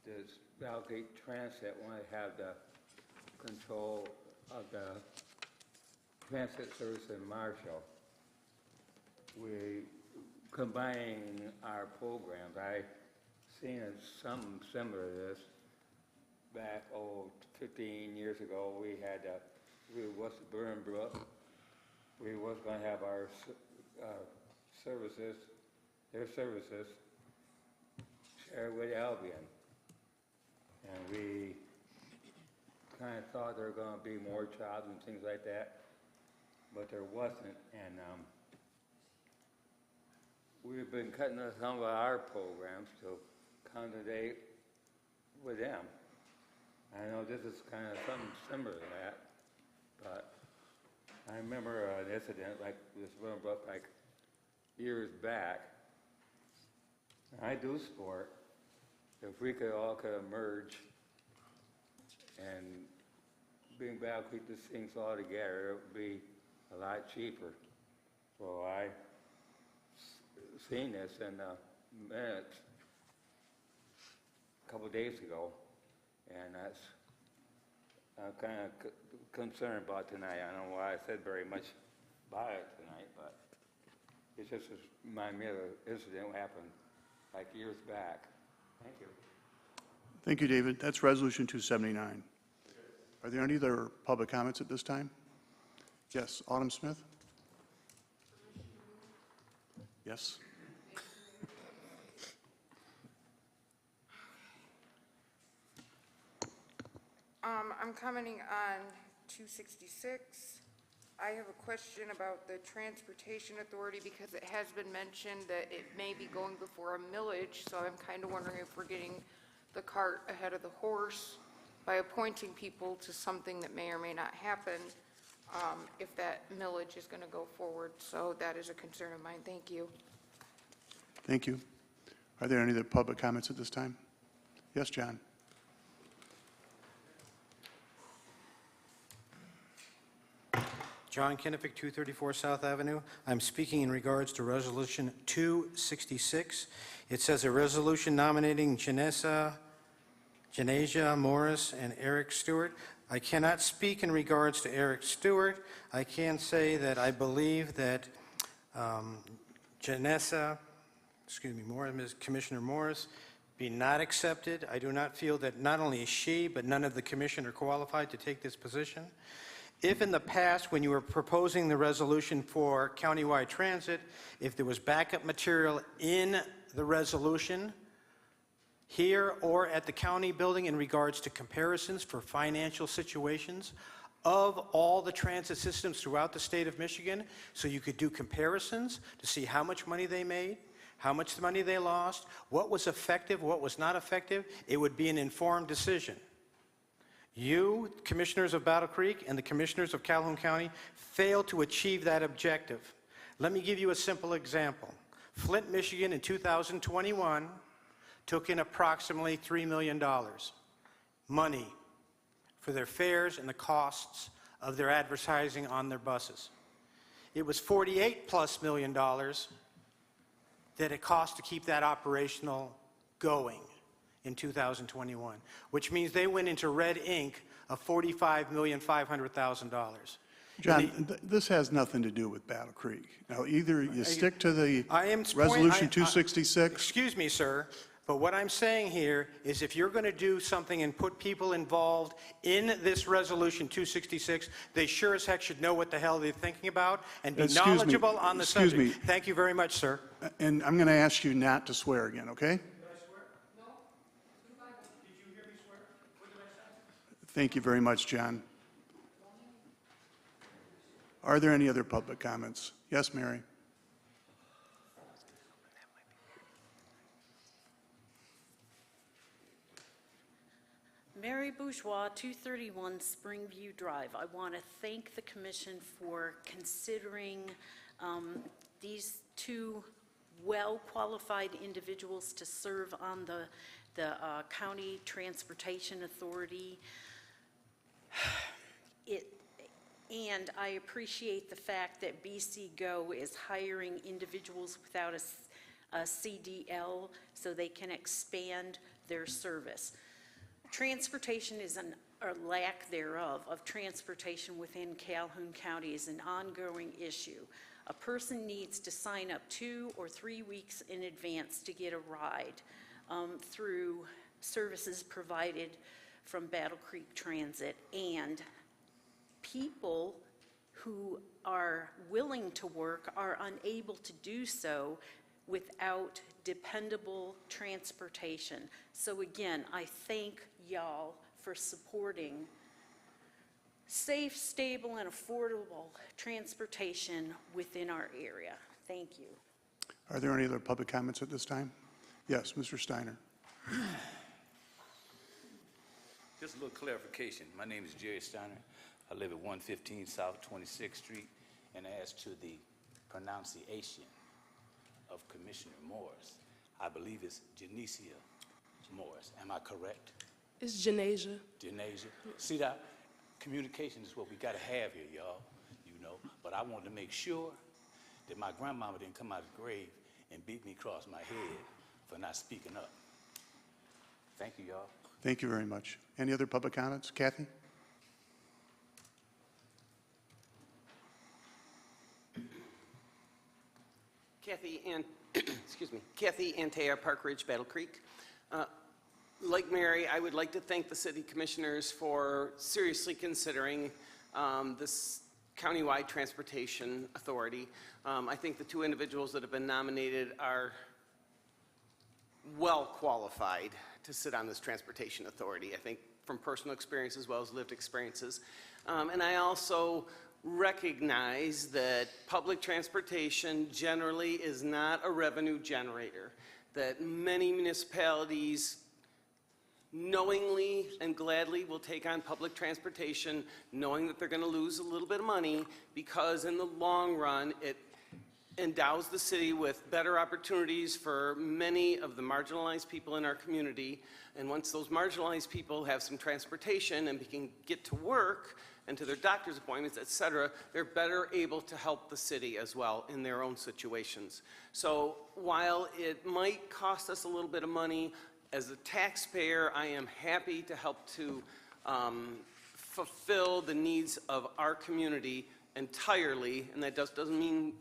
Does Valgate Transit want to have the control of the transit service in Marshall? We combining our programs. I seen something similar to this back 15 years ago. We was Burnbrook. We was going to have our services, their services, shared with Albion. And we kind of thought there were going to be more jobs and things like that, but there wasn't. And we've been cutting some of our programs to accommodate with them. I know this is kind of something similar to that, but I remember an incident like this one, like years back. I do sport. If we could all emerge and bring back these things all together, it would be a lot cheaper. So I seen this in the minutes a couple of days ago, and that's I'm kind of concerned about tonight. I don't know why I said very much about it tonight, but it just reminded me of an incident that happened like years back. Thank you. Thank you, David. That's Resolution 279. Are there any other public comments at this time? Yes, Autumn Smith? Yes? I'm commenting on 266. I have a question about the Transportation Authority because it has been mentioned that it may be going before a millage, so I'm kind of wondering if we're getting the cart ahead of the horse by appointing people to something that may or may not happen if that millage is going to go forward. So that is a concern of mine. Thank you. Thank you. Are there any other public comments at this time? Yes, John? John Kennefic, 234 South Avenue. I'm speaking in regards to Resolution 266. It says a resolution nominating Janesia Morris and Eric Stewart. I cannot speak in regards to Eric Stewart. I can say that I believe that Commissioner Morris, be not accepted. I do not feel that not only is she, but none of the commission are qualified to take this position. If in the past, when you were proposing the resolution for countywide transit, if there was backup material in the resolution here or at the county building in regards to comparisons for financial situations of all the transit systems throughout the state of Michigan, so you could do comparisons to see how much money they made, how much money they lost, what was effective, what was not effective, it would be an informed decision. You, commissioners of Battle Creek and the commissioners of Calhoun County, failed to achieve that objective. Let me give you a simple example. Flint, Michigan in 2021 took in approximately $3 million money for their fares and the costs of their advertising on their buses. It was $48+ million that it cost to keep that operational going in 2021, which means they went into red ink of $45,500,000. John, this has nothing to do with Battle Creek. Now, either you stick to the Resolution Resolution 266. Excuse me, sir, but what I'm saying here is if you're going to do something and put people involved in this Resolution 266, they sure as heck should know what the hell they're thinking about and be knowledgeable on the subject. Thank you very much, sir. And I'm going to ask you not to swear again, okay? Thank you very much, John. Are there any other public comments? Yes, Mary? Mary Bourgeois, 231 Springview Drive. I want to thank the commission for considering these two well-qualified individuals to serve on the County Transportation Authority. And I appreciate the fact that BC Go is hiring individuals without a CDL so they can expand their service. Transportation is or lack thereof of transportation within Calhoun County is an ongoing issue. A person needs to sign up 2 or 3 weeks in advance to get a ride through services provided from Battle Creek Transit, and people who are willing to work are unable to do so without dependable transportation. So again, I thank y'all for supporting safe, stable, and affordable transportation within our area. Thank you. Are there any other public comments at this time? Yes, Mr. Steiner. Just a little clarification. My name is Jerry Steiner. I live at 115 South 26th Street. And as to the pronunciation of Commissioner Morris, I believe it's Genesia Morris. Am I correct? It's Janasia. Genesia. See that? Communication is what we got to have here, y'all. You know. But I wanted to make sure that my grandmama didn't come out of the grave and beat me across my head for not speaking up. Thank you, y'all. Thank you very much. Any other public comments? Kathy? Kathy Antea, Park Ridge, Battle Creek. Like Mary, I would like to thank the city commissioners for seriously considering this countywide transportation authority. I think the two individuals that have been nominated are well qualified to sit on this transportation authority, I think from personal experience as well as lived experiences. And I also recognize that public transportation generally is not a revenue generator, that many municipalities knowingly and gladly will take on public transportation knowing that they're going to lose a little bit of money because in the long run it endows the city with better opportunities for many of the marginalized people in our community. And once those marginalized people have some transportation and can get to work and to their doctor's appointments, et cetera, they're better able to help the city as well in their own situations. So while it might cost us a little bit of money, as a taxpayer, I am happy to help to fulfill the needs of our community entirely, and that doesn't mean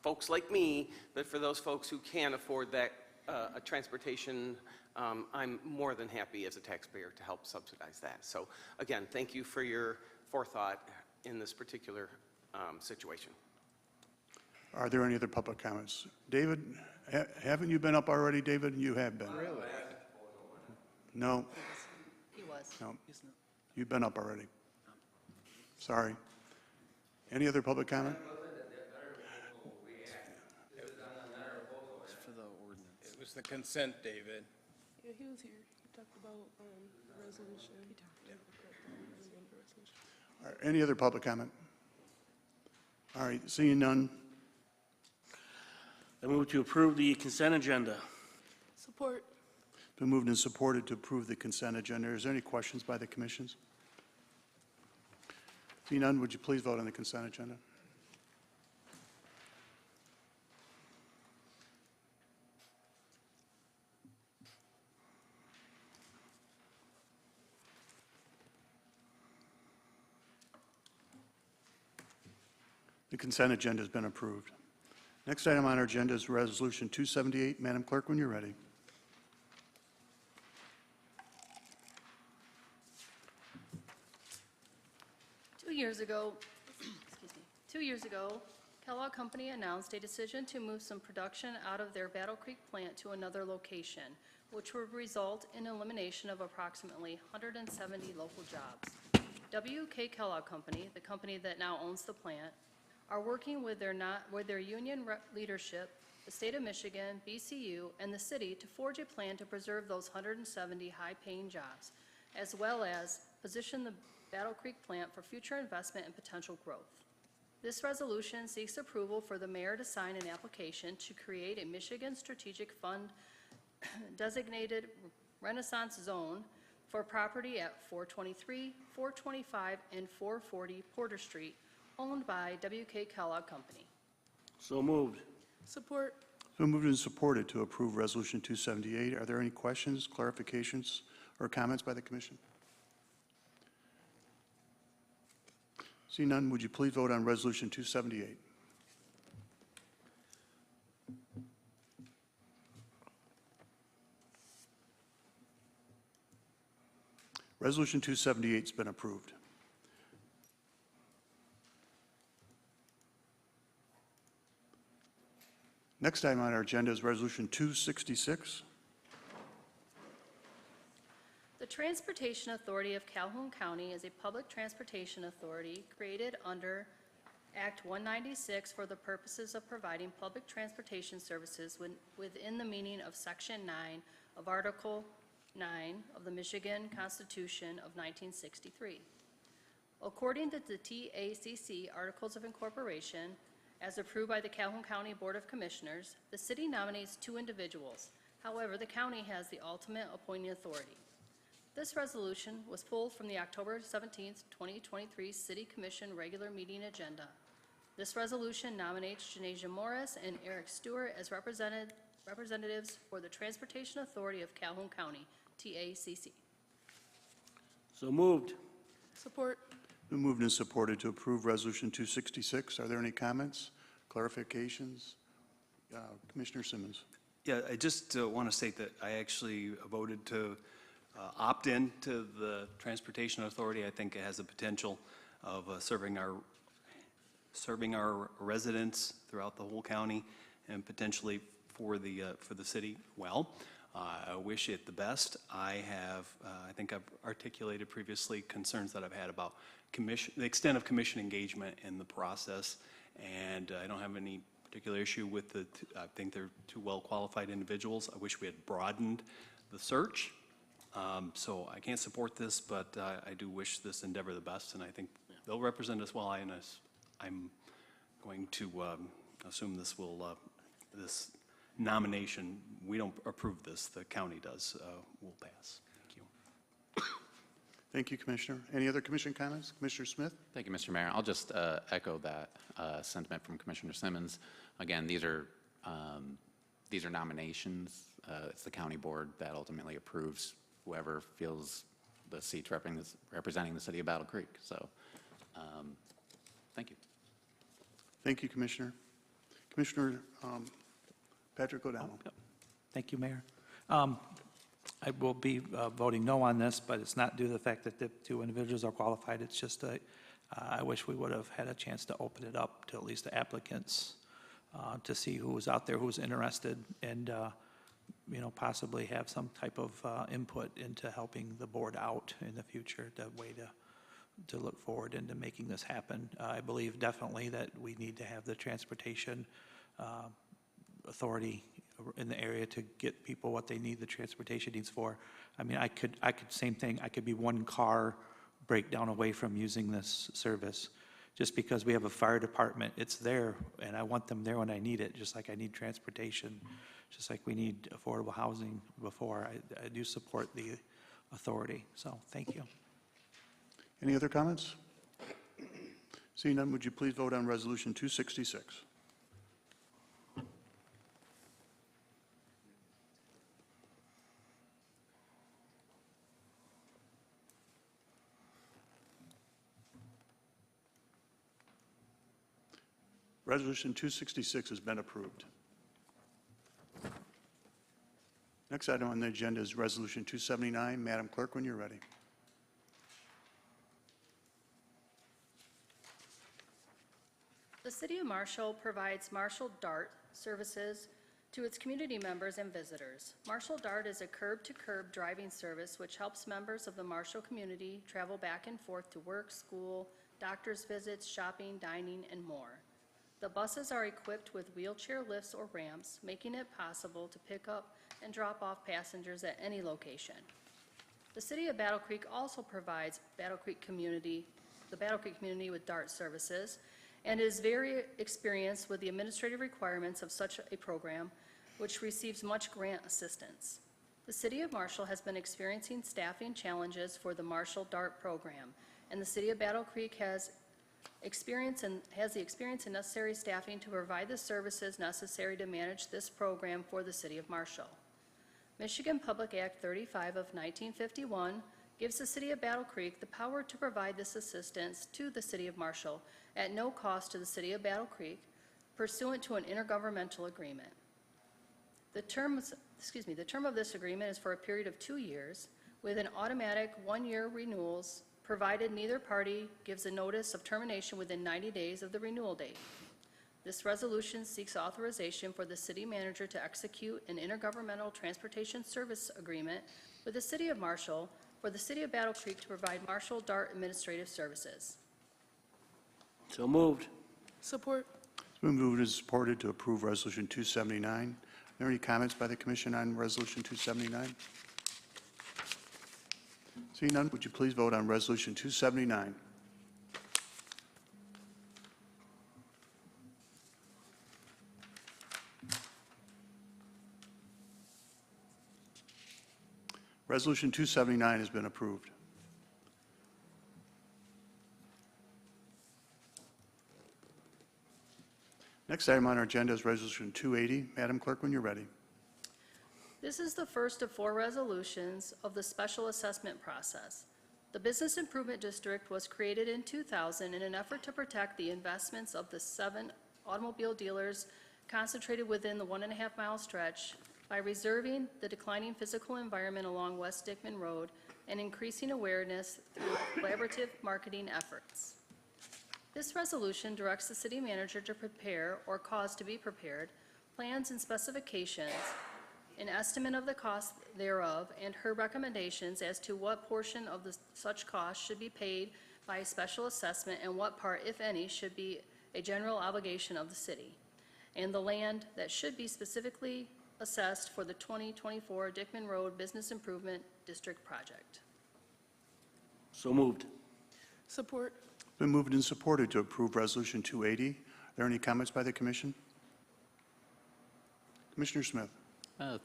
folks like me, but for those folks who can afford that transportation, I'm more than happy as a taxpayer to help subsidize that. So again, thank you for your forethought in this particular situation. Are there any other public comments? David, haven't you been up already, David? You have been. Really? No, He was. no. You've been up already. Sorry. Any other public comment? For the ordinance. It was the consent, David. Yeah, he was here. He talked about the resolution. He talked about the resolution. All right, any other public comment? All right, seeing none. I move to approve the consent agenda. Support. Been moved and supported to approve the consent agenda. Is there any questions by the commissions? Seeing none, would you please vote on the consent agenda? The consent agenda has been approved. Next item on our agenda is Resolution 278. Madam Clerk, when you're ready. Two years ago, Kellogg Company announced a decision to move some production out of their Battle Creek plant to another location, which would result in elimination of approximately 170 local jobs. W.K. Kellogg Company, the company that now owns the plant, are working with their union leadership, the state of Michigan, BCU, and the city to forge a plan to preserve those 170 high-paying jobs, as well as position the Battle Creek plant for future investment and potential growth. This resolution seeks approval for the mayor to sign an application to create a Michigan Strategic Fund designated Renaissance Zone for property at 423, 425, and 440 Porter Street, owned by W.K. Kellogg Company. So moved. Support. It's been moved and supported to approve Resolution 278. Are there any questions, clarifications, or comments by the commission? Seeing none, would you please vote on Resolution 278? Resolution 278 has been approved. Next item on our agenda is Resolution 266. The Transportation Authority of Calhoun County is a public transportation authority created under Act 196 for the purposes of providing public transportation services within the meaning of Section 9 of Article 9 of the Michigan Constitution of 1963. According to the TACC Articles of Incorporation, as approved by the Calhoun County Board of Commissioners, the city nominates 2 individuals. However, the county has the ultimate appointing authority. This resolution was pulled from the October 17, 2023 City Commission regular meeting agenda. This resolution nominates Janasia Morris and Eric Stewart as representatives for the Transportation Authority of Calhoun County, TACC. So moved. Support. Been moved and supported to approve Resolution 266. Are there any comments, clarifications? Commissioner Simmons. Yeah, I just want to state that I actually voted to opt in to the Transportation Authority. I think it has the potential of serving our residents throughout the whole county and potentially for the city well. I wish it the best. I think I've articulated previously concerns that I've had about the extent of commission engagement in the process, and I don't have any particular issue with I think they're 2 well-qualified individuals. I wish we had broadened the search. So I can't support this, but I do wish this endeavor the best, and I think they'll represent us well. I'm going to assume this nomination, we don't approve this, the county does, will pass. Thank you. Thank you, Commissioner. Any other commission comments? Commissioner Smith? Thank you, Mr. Mayor. I'll just echo that sentiment from Commissioner Simmons. Again, these are nominations. It's the county board that ultimately approves whoever feels the seat representing the city of Battle Creek. So, thank you. Thank you, Commissioner. Commissioner Patrick O'Donnell. Thank you, Mayor. I will be voting no on this, but it's not due to the fact that the 2 individuals are qualified. It's just I wish we would have had a chance to open it up to at least the applicants to see who was out there, who was interested, and possibly have some type of input into helping the board out in the future, the way to look forward into making this happen. I believe definitely that we need to have the transportation authority in the area to get people what they need the transportation needs for. I mean, I could same thing, I could be 1 car breakdown away from using this service. Just because we have a fire department, it's there, and I want them there when I need it, just like I need transportation, just like we need affordable housing before. I do support the authority, so thank you. Any other comments? Seeing none, would you please vote on Resolution 266? Resolution 266 has been approved. Next item on the agenda is Resolution 279. Madam Clerk, when you're ready. The City of Marshall provides Marshall DART services to its community members and visitors. Marshall DART is a curb-to-curb driving service which helps members of the Marshall community travel back and forth to work, school, doctor's visits, shopping, dining, and more. The buses are equipped with wheelchair lifts or ramps, making it possible to pick up and drop off passengers at any location. The City of Battle Creek also provides the Battle Creek community with DART services, and is very experienced with the administrative requirements of such a program, which receives much grant assistance. The City of Marshall has been experiencing staffing challenges for the Marshall DART program, and the City of Battle Creek has the experience and necessary staffing to provide the services necessary to manage this program for the City of Marshall. Michigan Public Act 35 of 1951 gives the City of Battle Creek the power to provide this assistance to the City of Marshall at no cost to the City of Battle Creek pursuant to an intergovernmental agreement. The term of this agreement is for a period of 2 years with an automatic 1-year renewals provided neither party gives a notice of termination within 90 days of the renewal date. This resolution seeks authorization for the city manager to execute an intergovernmental transportation service agreement with the City of Marshall for the City of Battle Creek to provide Marshall DART administrative services. So moved. Support. It's been moved and supported to approve Resolution 279. Are there any comments by the commission on Resolution 279? Seeing none, would you please vote on Resolution 279? Resolution 279 has been approved. Next item on our agenda is Resolution 280. Madam Clerk, when you're ready. This is the first of 4 resolutions of the special assessment process. The Business Improvement District was created in 2000 in an effort to protect the investments of the 7 automobile dealers concentrated within the 1.5-mile stretch by reserving the declining physical environment along West Dickman Road and increasing awareness through collaborative marketing efforts. This resolution directs the city manager to prepare or cause to be prepared plans and specifications, an estimate of the cost thereof, and her recommendations as to what portion of such cost should be paid by a special assessment and what part, if any, should be a general obligation of the city, and the land that should be specifically assessed for the 2024 Dickman Road Business Improvement District project. So moved. Support. It's been moved and supported to approve Resolution 280. Are there any comments by the commission? Commissioner Smith.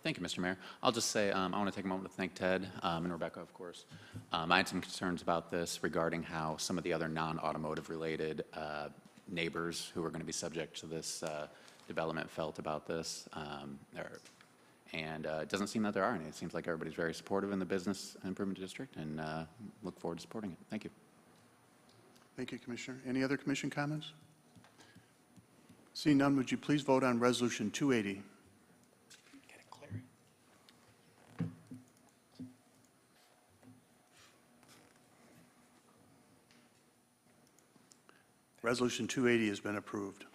Thank you, Mr. Mayor. I'll just say I want to take a moment to thank Ted and Rebecca, of course. I had some concerns about this regarding how some of the other non-automotive related neighbors who are going to be subject to this development felt about this. And it doesn't seem that there are any. It seems like everybody's very supportive in the Business Improvement District, and look forward to supporting it. Thank you. Thank you, Commissioner. Any other commission comments? Seeing none, would you please vote on Resolution 280? Resolution 280 has been approved.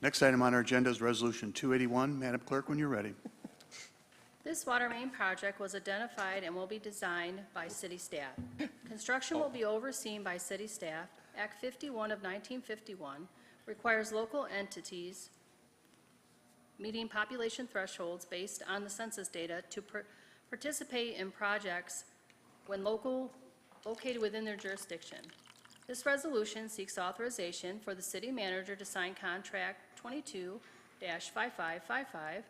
Next item on our agenda is Resolution 281. Madam Clerk, when you're ready. This water main project was identified and will be designed by city staff. Construction will be overseen by city staff. Act 51 of 1951 requires local entities meeting population thresholds based on the census data to participate in projects when located within their jurisdiction. This resolution seeks authorization for the city manager to sign contract 22-5555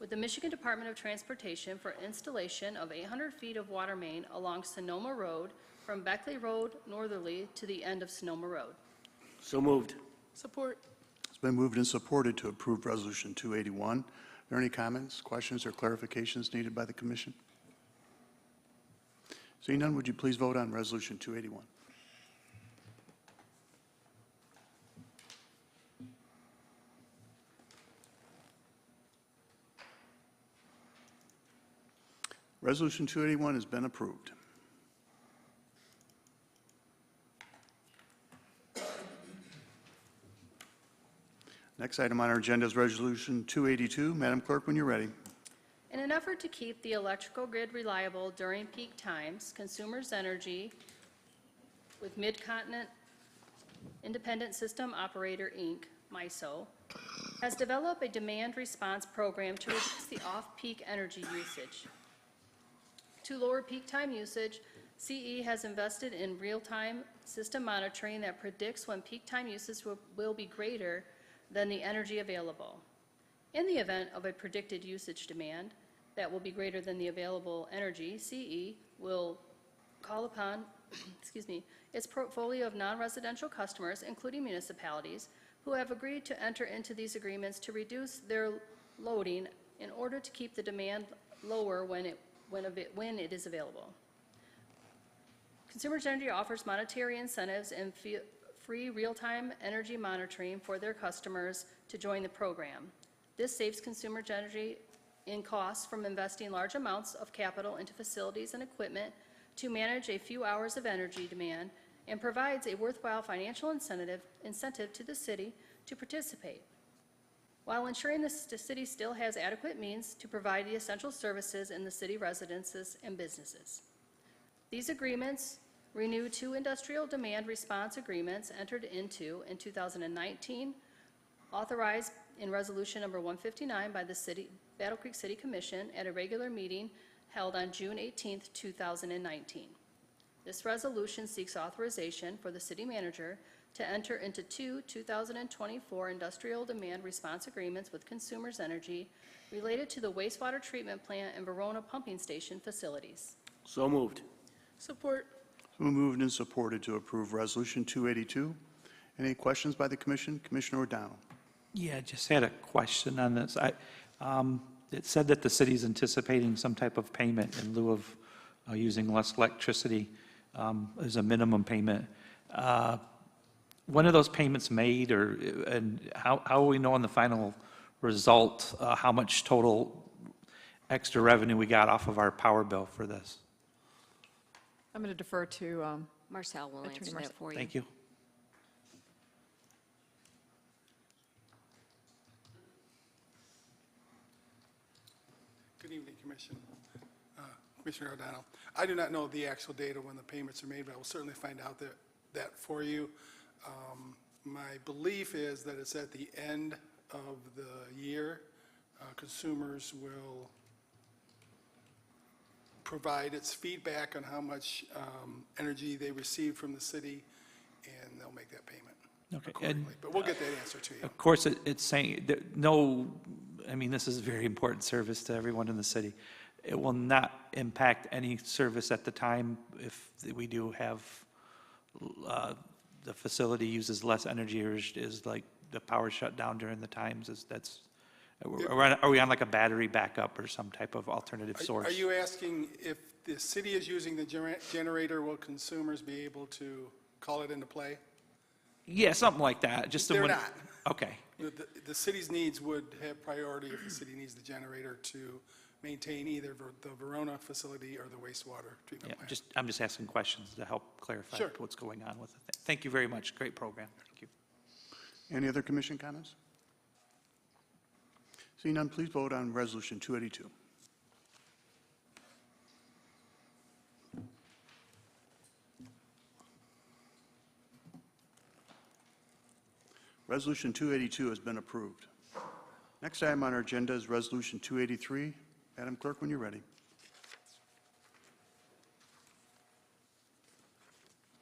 with the Michigan Department of Transportation for installation of 800 feet of water main along Sonoma Road from Beckley Road northerly to the end of Sonoma Road. So moved. Support. It's been moved and supported to approve Resolution 281. Are there any comments, questions, or clarifications needed by the commission? Seeing none, would you please vote on Resolution 281? Resolution 281 has been approved. Next item on our agenda is Resolution 282. Madam Clerk, when you're ready. In an effort to keep the electrical grid reliable during peak times, Consumers Energy with Mid-Continent Independent System Operator, Inc., MISO, has developed a demand response program to reduce the off-peak energy usage. To lower peak time usage, CE has invested in real-time system monitoring that predicts when peak time usage will be greater than the energy available. In the event of a predicted usage demand that will be greater than the available energy, CE will call upon its portfolio of non-residential customers, including municipalities, who have agreed to enter into these agreements to reduce their loading in order to keep the demand lower when it is available. Consumers Energy offers monetary incentives and free real-time energy monitoring for their customers to join the program. This saves Consumers Energy in costs from investing large amounts of capital into facilities and equipment to manage a few hours of energy demand and provides a worthwhile financial incentive to the city to participate, while ensuring the city still has adequate means to provide the essential services in the city residences and businesses. These agreements renew 2 industrial demand response agreements entered into in 2019, authorized in Resolution Number 159 by the Battle Creek City Commission at a regular meeting held on June 18, 2019. This resolution seeks authorization for the city manager to enter into 2 2024 industrial demand response agreements with Consumers Energy related to the wastewater treatment plant and Verona pumping station facilities. So moved. Support. It's been moved and supported to approve Resolution 282. Any questions by the commission? Commissioner O'Donnell. Yeah, just had a question on this. It said that the city's anticipating some type of payment in lieu of using less electricity as a minimum payment. When are those payments made, and how will we know in the final result how much total extra revenue we got off of our power bill for this? I'm going to defer to Marcel will Attorney answer Marcel. that for you. Thank you. Good evening, Commissioner O'Donnell. I do not know the actual date of when the payments are made, but I will certainly find out that for you. My belief is that it's at the end of the year. Consumers will provide its feedback on how much energy they received from the city, and they'll make that payment accordingly. But we'll get that answer to you. Of course, it's saying that no, I mean, this is a very important service to everyone in the city. It will not impact any service at the time if we do have the facility uses less energy, or is like the power shut down during the times. Are we on like a battery backup or some type of alternative source? Are you asking if the city is using the generator, will consumers be able to call it into play? Yeah, something like that. They're not. Okay. The city's needs would have priority if the city needs the generator to maintain either the Verona facility or the wastewater treatment plant. I'm just asking questions to help clarify Sure. what's going on with it. Thank you very much. Great program. Thank you. Any other commission comments? Seeing none, please vote on Resolution 282. Resolution 282 has been approved. Next item on our agenda is Resolution 283. Madam Clerk, when you're ready.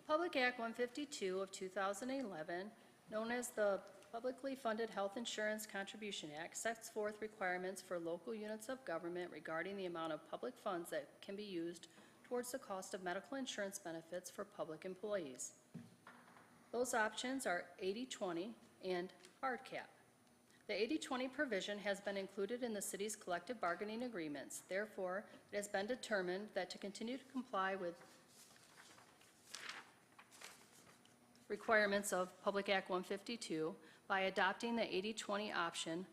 Public Act 152 of 2011, known as the Publicly Funded Health Insurance Contribution Act, sets forth requirements for local units of government regarding the amount of public funds that can be used towards the cost of medical insurance benefits for public employees. Those options are 80-20 and hard cap. The 80-20 provision has been included in the city's collective bargaining agreements. Therefore, it has been determined that to continue to comply with requirements of Public Act 152 by adopting the 80-20 option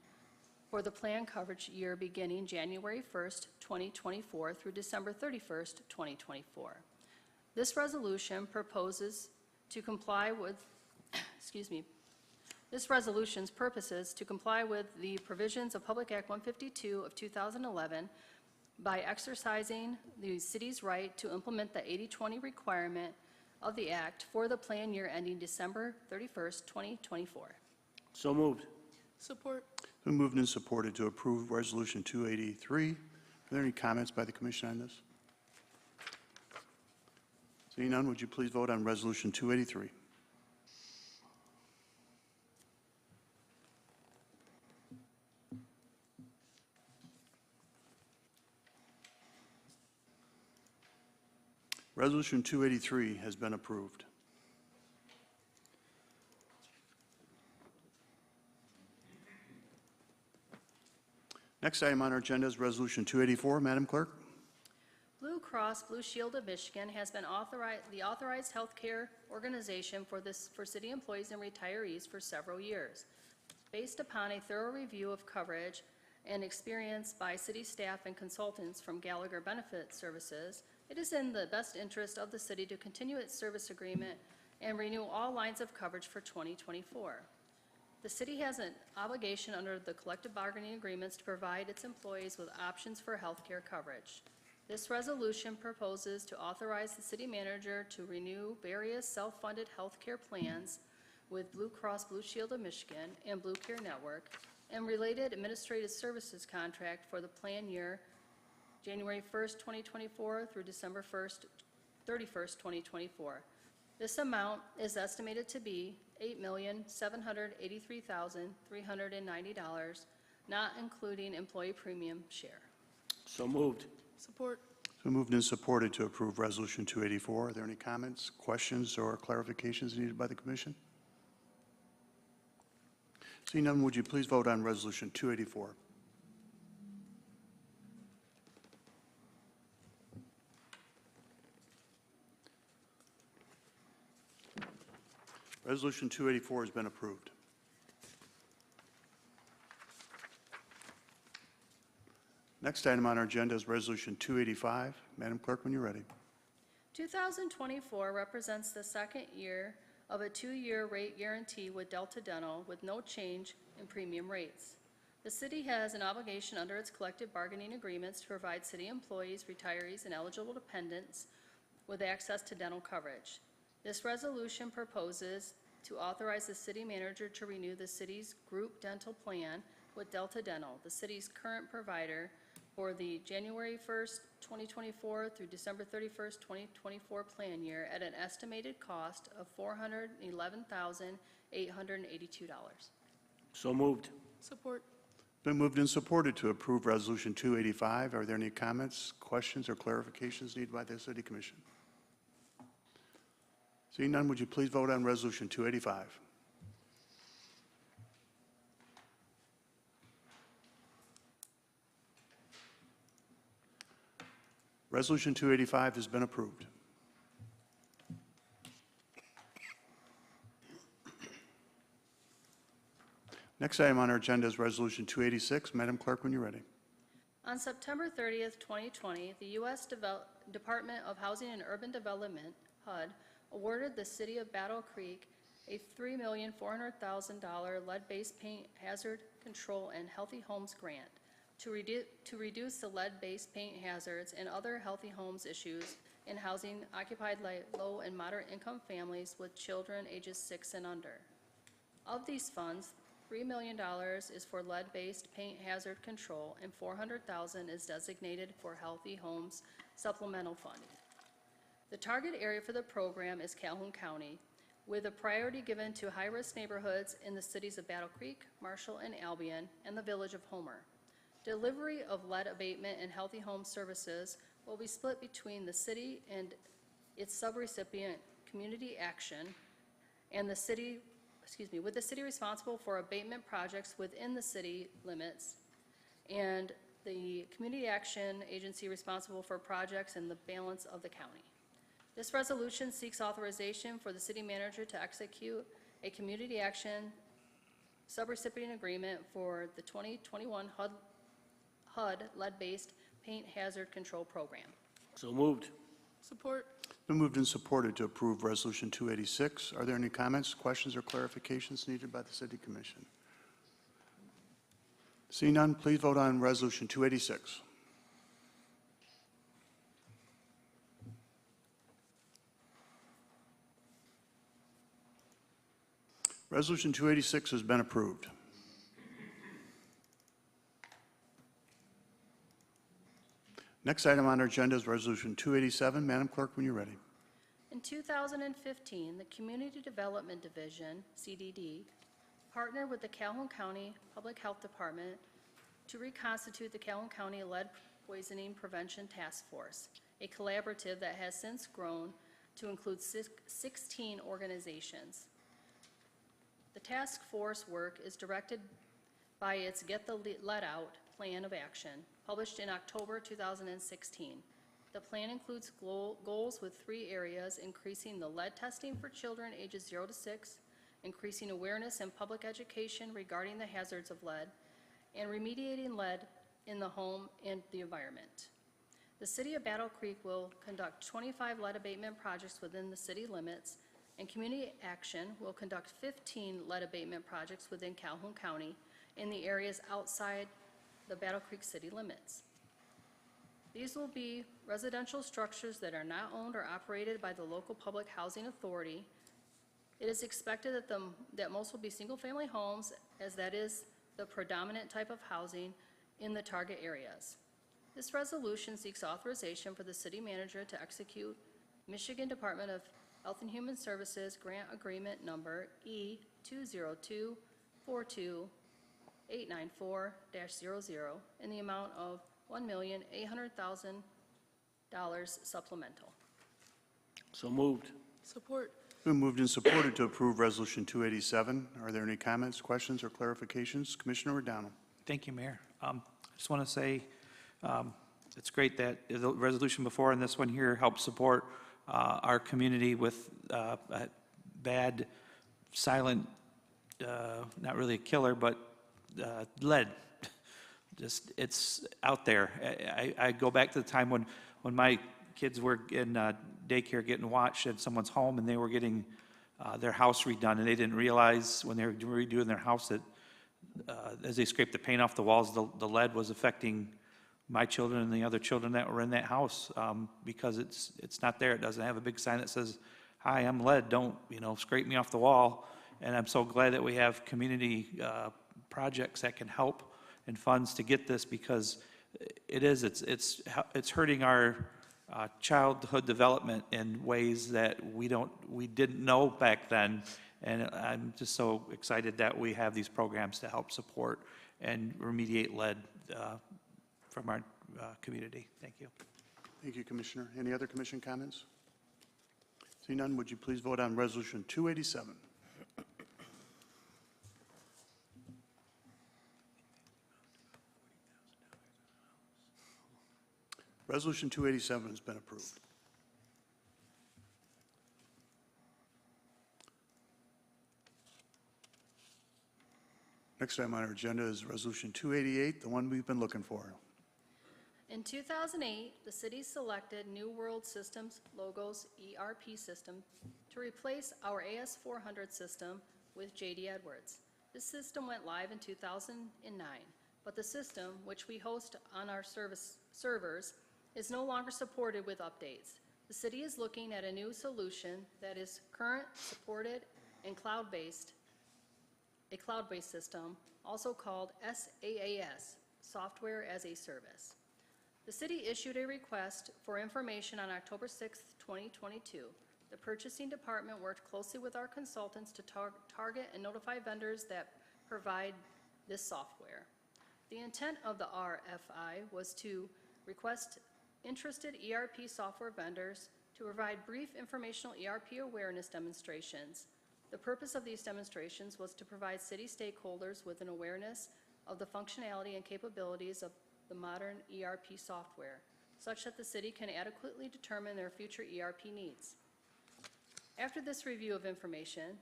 for the plan coverage year beginning January 1st, 2024 through December 31st, 2024. This resolution proposes to comply with, this resolution's purposes to comply with the provisions of Public Act 152 of 2011 by exercising the city's right to implement the 80-20 requirement of the Act for the plan year ending December 31st, 2024. So moved. Support. Been moved and supported to approve Resolution 283. Are there any comments by the commission on this? Seeing none, would you please vote on Resolution 283? Resolution 283 has been approved. Next item on our agenda is Resolution 284. Madam Clerk? Blue Cross Blue Shield of Michigan has been the authorized healthcare organization for city employees and retirees for several years. Based upon a thorough review of coverage and experience by city staff and consultants from Gallagher Benefit Services, it is in the best interest of the city to continue its service agreement and renew all lines of coverage for 2024. The city has an obligation under the collective bargaining agreements to provide its employees with options for health care coverage. This resolution proposes to authorize the city manager to renew various self-funded health care plans with Blue Cross Blue Shield of Michigan and Blue Care Network and related administrative services contract for the plan year January 1st, 2024 through December 31st, 2024. This amount is estimated to be $8,783,390, not including employee premium share. So moved. Support. So moved and supported to approve Resolution 284. Are there any comments, questions, or clarifications needed by the commission? Seeing none, would you please vote on Resolution 284? Resolution 284 has been approved. Next item on our agenda is Resolution 285. Madam Clerk, when you're ready. 2024 represents the second year of a 2-year rate guarantee with Delta Dental with no change in premium rates. The city has an obligation under its collective bargaining agreements to provide city employees, retirees, and eligible dependents with access to dental coverage. This resolution proposes to authorize the city manager to renew the city's group dental plan with Delta Dental, the city's current provider, for the January 1st, 2024 through December 31st, 2024 plan year at an estimated cost of $411,882. So moved. Support. Been moved and supported to approve Resolution 285. Are there any comments, questions, or clarifications needed by the City Commission? Seeing none, would you please vote on Resolution 285? Resolution 285 has been approved. Next item on our agenda is Resolution 286. Madam Clerk, when you're ready. On September 30th, 2020, the U.S. Department of Housing and Urban Development, HUD, awarded the City of Battle Creek a $3,400,000 lead-based paint hazard control and healthy homes grant to reduce the lead-based paint hazards and other healthy homes issues in housing occupied by low and moderate income families with children ages 6 and under. Of these funds, $3 million is for lead-based paint hazard control and $400,000 is designated for healthy homes supplemental funding. The target area for the program is Calhoun County, with a priority given to high-risk neighborhoods in the cities of Battle Creek, Marshall, and Albion, and the village of Homer. Delivery of lead abatement and healthy home services will be split between the city and its subrecipient Community Action and the city, with the city responsible for abatement projects within the city limits and the Community Action Agency responsible for projects in the balance of the county. This resolution seeks authorization for the city manager to execute a Community Action subrecipient agreement for the 2021 HUD lead-based paint hazard control program. So moved. Support. Been moved and supported to approve Resolution 286. Are there any comments, questions, or clarifications needed by the City Commission? Seeing none, please vote on Resolution 286. Resolution 286 has been approved. Next item on our agenda is Resolution 287. Madam Clerk, when you're ready. In 2015, the Community Development Division, CDD, partnered with the Calhoun County Public Health Department to reconstitute the Calhoun County Lead Poisoning Prevention Task Force, a collaborative that has since grown to include 16 organizations. The task force work is directed by its Get the Lead Out Plan of Action, published in October 2016. The plan includes goals with 3 areas: increasing the lead testing for children ages 0 to 6, increasing awareness and public education regarding the hazards of lead, and remediating lead in the home and the environment. The City of Battle Creek will conduct 25 lead abatement projects within the city limits, and Community Action will conduct 15 lead abatement projects within Calhoun County in the areas outside the Battle Creek city limits. These will be residential structures that are not owned or operated by the local public housing authority. It is expected that most will be single-family homes, as that is the predominant type of housing in the target areas. This resolution seeks authorization for the city manager to execute Michigan Department of Health and Human Services Grant Agreement Number E202428994-00 in the amount of $1,800,000 supplemental. So moved. Support. Been moved and supported to approve Resolution 287. Are there any comments, questions, or clarifications? Commissioner O'Donnell. Thank you, Mayor. I just want to say it's great that the resolution before and this one here helps support our community with a bad, silent, not really a killer, but lead. Just, it's out there. I go back to the time when my kids were in daycare getting watched at someone's home, and they were getting their house redone, and they didn't realize when they were redoing their house that as they scraped the paint off the walls, the lead was affecting my children and the other children that were in that house, because it's not there. It doesn't have a big sign that says, "Hi, I'm lead. Don't scrape me off the wall." And I'm so glad that we have community projects that can help and funds to get this, because it's hurting our childhood development in ways that we didn't know back then. And I'm just so excited that we have these programs to help support and remediate lead from our community. Thank you. Thank you, Commissioner. Any other commission comments? Seeing none, would you please vote on Resolution 287? Resolution 287 has been approved. Next item on our agenda is Resolution 288, the one we've been looking for. In 2008, the city selected New World Systems Logos ERP system to replace our AS400 system with J.D. Edwards. This system went live in 2009, but the system, which we host on our servers, is no longer supported with updates. The city is looking at a new solution that is current, supported, and cloud-based, a cloud-based system, also called SaaS, Software as a Service. The city issued a request for information on October 6, 2022. The purchasing department worked closely with our consultants to target and notify vendors that provide this software. The intent of the RFI was to request interested ERP software vendors to provide brief informational ERP awareness demonstrations. The purpose of these demonstrations was to provide city stakeholders with an awareness of the functionality and capabilities of the modern ERP software, such that the city can adequately determine their future ERP needs. After this review of information,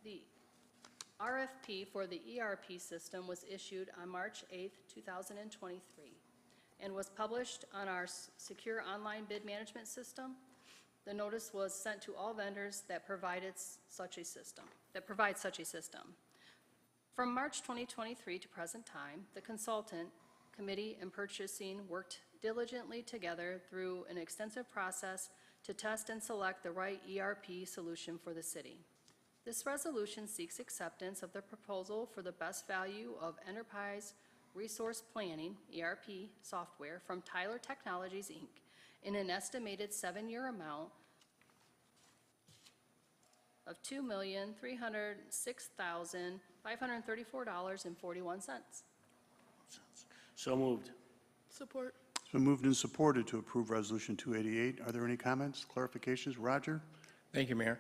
the RFP for the ERP system was issued on March 8, 2023, and was published on our secure online bid management system. The notice was sent to all vendors that provide such a system. From March 2023 to present time, the consultant, committee, and purchasing worked diligently together through an extensive process to test and select the right ERP solution for the city. This resolution seeks acceptance of the proposal for the best value of enterprise resource planning, ERP, software from Tyler Technologies, Inc., in an estimated 7-year amount of $2,306,534.41. So moved. Support. It's been moved and supported to approve Resolution 288. Are there any comments, clarifications? Roger? Thank you, Mayor.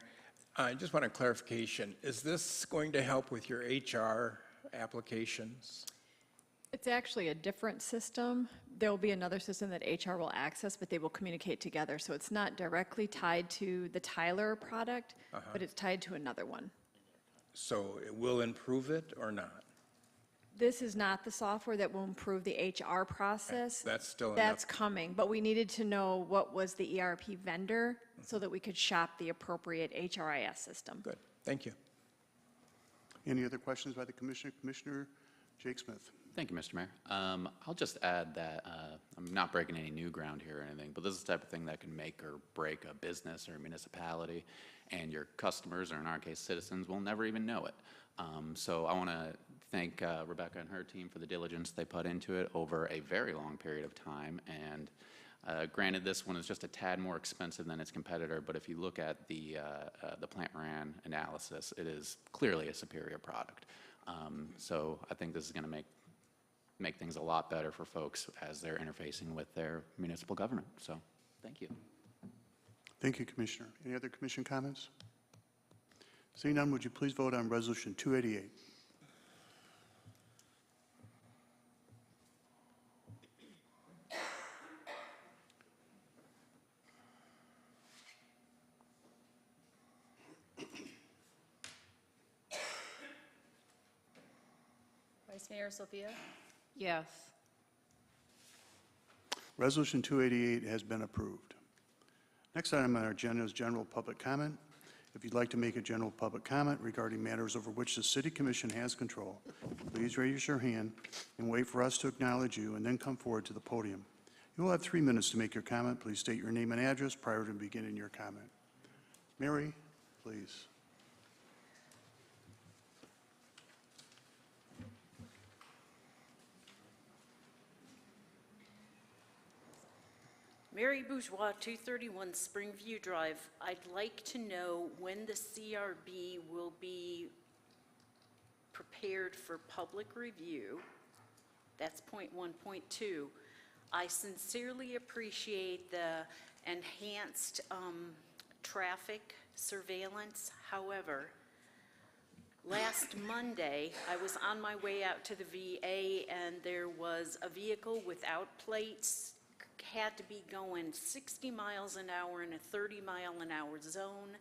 I just want a clarification. Is this going to help with your HR applications? It's actually a different system. There will be another system that HR will access, but they will communicate together. So it's not directly tied to the Tyler product, but it's tied to another one. So it will improve it or not? This is not the software that will improve the HR process. That's still That's enough. coming, but we needed to know what was the ERP vendor so that we could shop the appropriate HRIS system. Good, thank you. Any other questions by the Commissioner? Commissioner Jake Smith. Thank you, Mr. Mayor. I'll just add that I'm not breaking any new ground here or anything, but this is the type of thing that can make or break a business or a municipality, and your customers, or in our case, citizens, will never even know it. So I want to thank Rebecca and her team for the diligence they put into it over a very long period of time. And granted, this one is just a tad more expensive than its competitor, but if you look at the plant ran analysis, it is clearly a superior product. So I think this is going to make things a lot better for folks as they're interfacing with their municipal government. So thank you. Thank you, Commissioner. Any other commission comments? Seeing none, would you please vote on Resolution 288? Vice Mayor Sophia? Yes. Resolution 288 has been approved. Next item on our agenda is general public comment. If you'd like to make a general public comment regarding matters over which the City Commission has control, please raise your hand and wait for us to acknowledge you, and then come forward to the podium. You will have 3 minutes to make your comment. Please state your name and address prior to beginning your comment. Mary, please. Mary Bourgeois, 231 Springview Drive. I'd like to know when the CRB will be prepared for public review. That's point 1. Point 2, I sincerely appreciate the enhanced traffic surveillance. However, last Monday, I was on my way out to the VA, and there was a vehicle without plates, had to be going 60 miles an hour in a 30-mile-an-hour zone.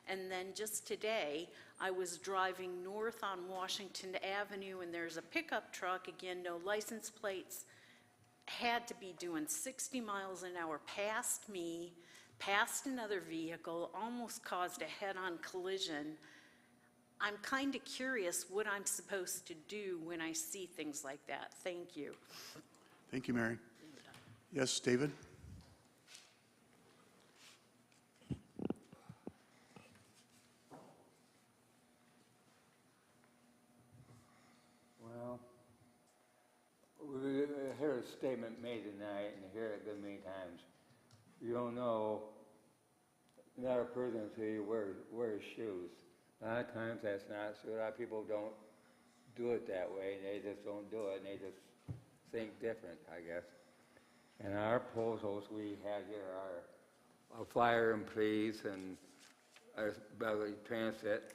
And then just today, I was driving north on Washington Avenue, and there's a pickup truck, again, no license plates, had to be doing 60 miles an hour past me, past another vehicle, almost caused a head-on collision. I'm kind of curious what I'm supposed to do when I see things like that. Thank you. Thank you, Mary. Yes, David? Well, we heard a statement made tonight, and I hear it good many times. You don't know, not a person until you wear his shoes. A lot of times that's not so. A lot of people don't do it that way. They just don't do it, and they just think different, I guess. And our proposals we have here are fire and police and our public transit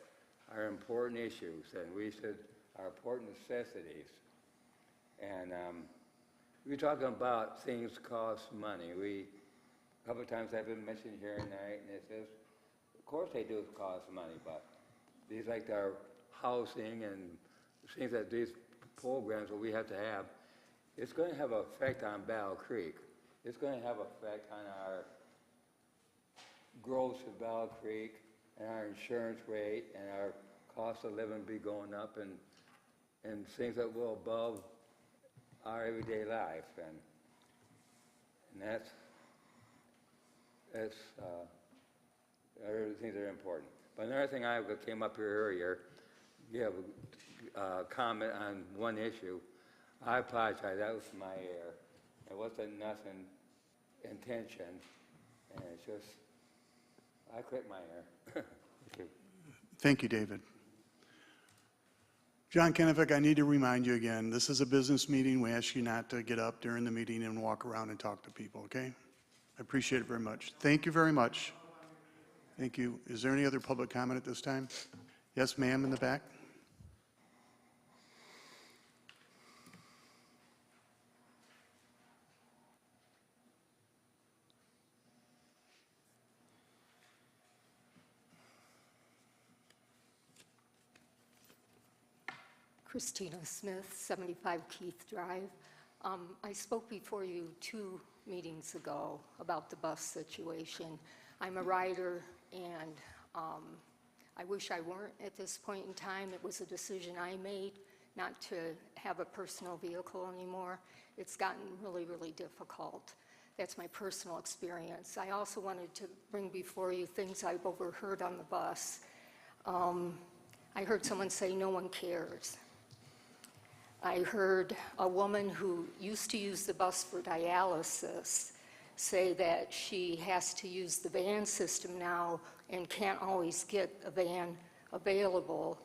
are important issues, and are important necessities. And we're talking about things cost money. A couple of times I've been mentioned here tonight, and it says, of course they do cost money, but these like our housing and things that these programs that we have to have, it's going to have an effect on Battle Creek. It's going to have an effect on our growth of Battle Creek and our insurance rate and our cost of living be going up and things that will above our everyday life. And that's other things that are important. But another thing I came up here earlier, you have a comment on one issue. I apologize, that was my error. It wasn't nothing intention, and it's just, I quit my error. Thank you. Thank you, David. John Kennefic, I need to remind you again, this is a business meeting. We ask you not to get up during the meeting and walk around and talk to people, okay? I appreciate it very much. Thank you very much. Thank you. Is there any other public comment at this time? Yes, ma'am, in the back. Christina Smith, 75 Keith Drive. I spoke before you 2 meetings ago about the bus situation. I'm a rider, and I wish I weren't at this point in time. It was a decision I made not to have a personal vehicle anymore. It's gotten really, really difficult. That's my personal experience. I also wanted to bring before you things I've overheard on the bus. I heard someone say, "No one cares." I heard a woman who used to use the bus for dialysis say that she has to use the van system now and can't always get a van available.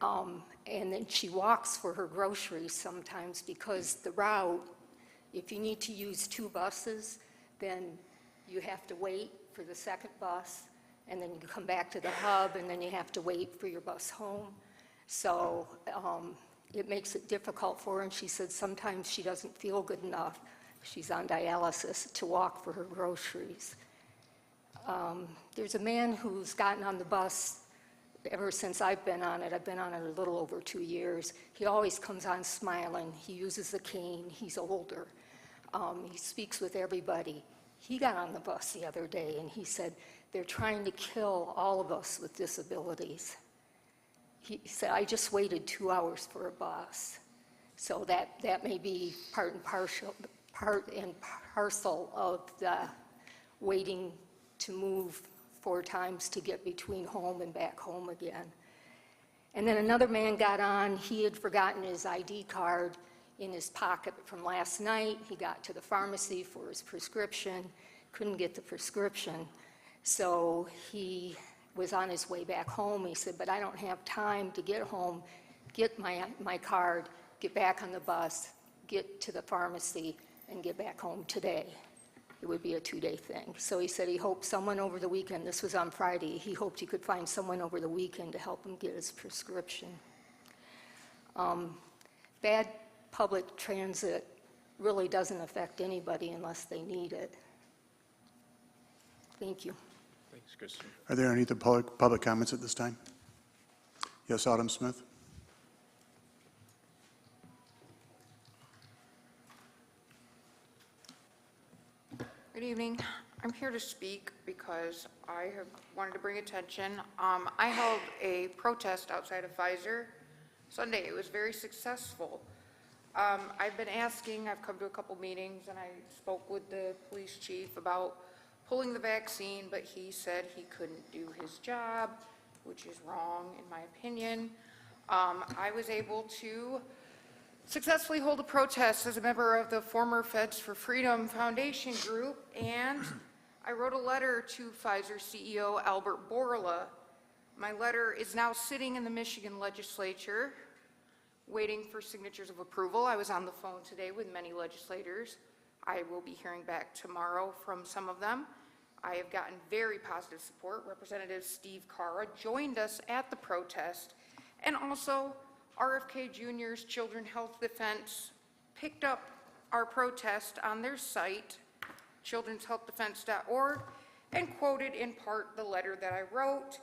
And then she walks for her groceries sometimes because the route, if you need to use 2 buses, then you have to wait for the second bus, and then you come back to the hub, and then you have to wait for your bus home. So it makes it difficult for her, and she said sometimes she doesn't feel good enough. She's on dialysis to walk for her groceries. There's a man who's gotten on the bus ever since I've been on it. I've been on it a little over 2 years. He always comes on smiling. He uses a cane. He's older. He speaks with everybody. He got on the bus the other day, and he said, "They're trying to kill all of us with disabilities." He said, "I just waited 2 hours for a bus." So that may be part and parcel of the waiting to move 4 times to get between home and back home again. And then another man got on. He had forgotten his ID card in his pocket from last night. He got to the pharmacy for his prescription, couldn't get the prescription. So he was on his way back home. He said, "But I don't have time to get home, get my card, get back on the bus, get to the pharmacy, and get back home today." It would be a 2-day thing. So he said he hoped someone over the weekend, this was on Friday, he hoped he could find someone over the weekend to help him get his prescription. Bad public transit really doesn't affect anybody unless they need it. Thank you. Thanks, Kristen. Are there any other public comments at this time? Yes, Autumn Smith? Good evening. I'm here to speak because I have wanted to bring attention. I held a protest outside of Pfizer Sunday. It was very successful. I've been asking, I've come to a couple meetings, and I spoke with the police chief about pulling the vaccine, but he said he couldn't do his job, which is wrong in my opinion. I was able to successfully hold a protest as a member of the former Feds for Freedom Foundation group, and I wrote a letter to Pfizer CEO Albert Bourla. My letter is now sitting in the Michigan legislature, waiting for signatures of approval. I was on the phone today with many legislators. I will be hearing back tomorrow from some of them. I have gotten very positive support. Representative Steve Carra joined us at the protest, and also RFK Jr.'s Children Health Defense picked up our protest on their site, childrenshealthdefense.org, and quoted in part the letter that I wrote.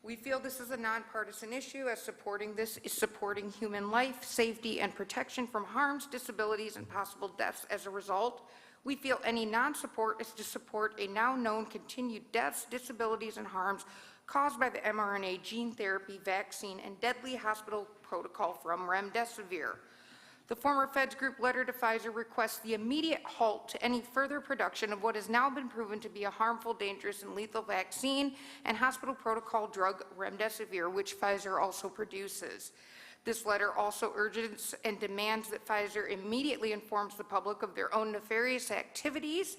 "We feel this is a nonpartisan issue, as supporting this is supporting human life, safety, and protection from harms, disabilities, and possible deaths as a result. We feel any non-support is to support a now known continued deaths, disabilities, and harms caused by the mRNA gene therapy vaccine and deadly hospital protocol from remdesivir. The former Feds group letter to Pfizer requests the immediate halt to any further production of what has now been proven to be a harmful, dangerous, and lethal vaccine and hospital protocol drug remdesivir, which Pfizer also produces. This letter also urges and demands that Pfizer immediately informs the public of their own nefarious activities,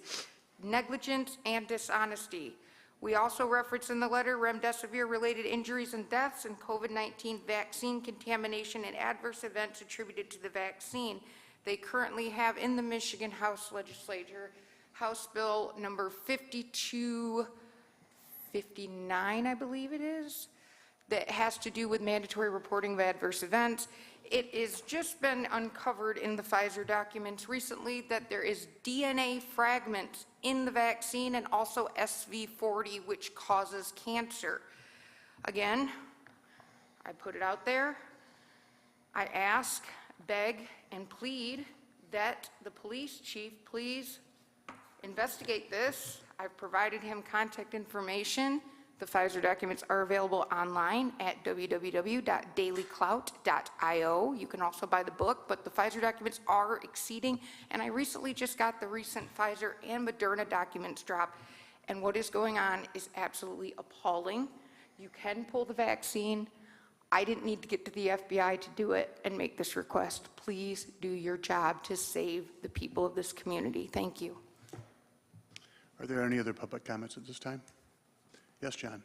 negligence, and dishonesty. We also reference in the letter remdesivir-related injuries and deaths and COVID-19 vaccine contamination and adverse events attributed to the vaccine. They currently have in the Michigan House Legislature, House Bill number 5259, I believe it is, that has to do with mandatory reporting of adverse events. It has just been uncovered in the Pfizer documents recently that there is DNA fragments in the vaccine and also SV40, which causes cancer. Again, I put it out there. I ask, beg, and plead that the police chief please investigate this. I've provided him contact information The Pfizer documents are available online at www.dailyclout.io. You can also buy the book, but the Pfizer documents are exceeding, and I recently just got the recent Pfizer and Moderna documents drop, and what is going on is absolutely appalling. You can pull the vaccine. I didn't need to get to the FBI to do it and make this request. Please do your job to save the people of this community. Thank you. Are there any other public comments at this time? Yes, John.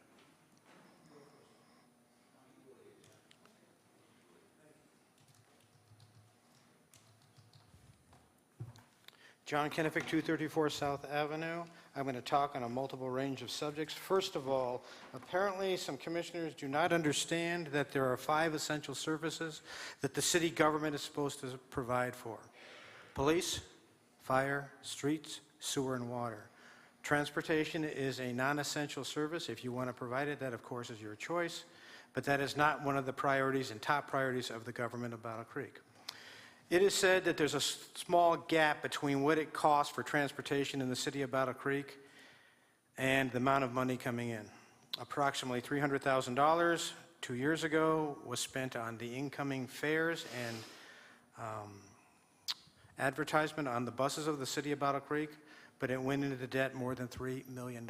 John Kennefic, 234 South Avenue. I'm going to talk on a multiple range of subjects. First of all, apparently some commissioners do not understand that there are 5 essential services that the city government is supposed to provide for: police, fire, streets, sewer, and water. Transportation is a non-essential service. If you want to provide it, that of course is your choice, but that is not one of the priorities and top priorities of the government of Battle Creek. It is said that there's a small gap between what it costs for transportation in the city of Battle Creek and the amount of money coming in. Approximately $300,000 2 years ago was spent on the incoming fares and advertisement on the buses of the city of Battle Creek, but it went into the debt more than $3 million.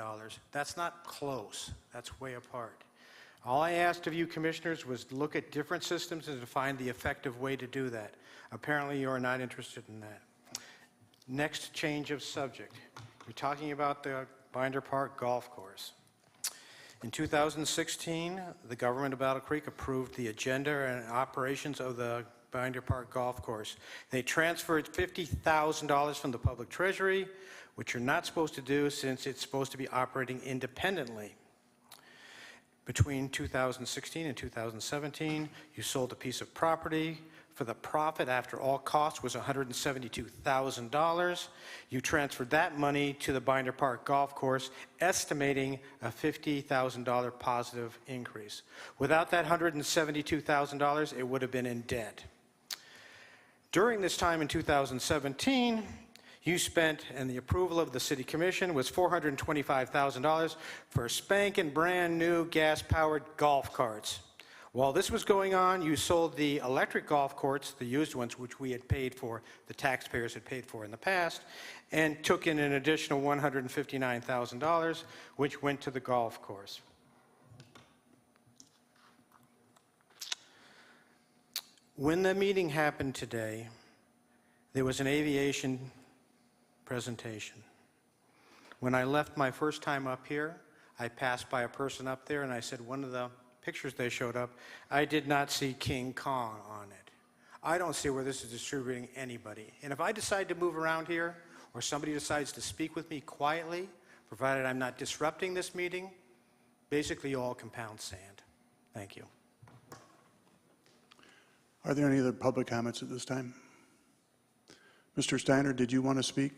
That's not close. That's way apart. All I asked of you commissioners was to look at different systems and to find the effective way to do that. Apparently you are not interested in that. Next change of subject. We're talking about the Binder Park Golf Course. In 2016, the government of Battle Creek approved the agenda and operations of the Binder Park Golf Course. They transferred $50,000 from the public treasury, which you're not supposed to do since it's supposed to be operating independently. Between 2016 and 2017, you sold a piece of property. For the profit after all costs was $172,000. You transferred that money to the Binder Park Golf Course, estimating a $50,000 positive increase. Without that $172,000, it would have been in debt. During this time in 2017, you spent, and the approval of the City Commission was $425,000 for spanking brand new gas-powered golf carts. While this was going on, you sold the electric golf courts, the used ones, which we had paid for, the taxpayers had paid for in the past, and took in an additional $159,000, which went to the golf course. When the meeting happened today, there was an aviation presentation. When I left my first time up here, I passed by a person up there and I said, one of the pictures they showed up, I did not see King Kong on it. I don't see where this is distributing anybody. And if I decide to move around here, or somebody decides to speak with me quietly, provided I'm not disrupting this meeting, basically you all can pound sand. Thank you. Are there any other public comments at this time? Mr. Steiner, did you want to speak?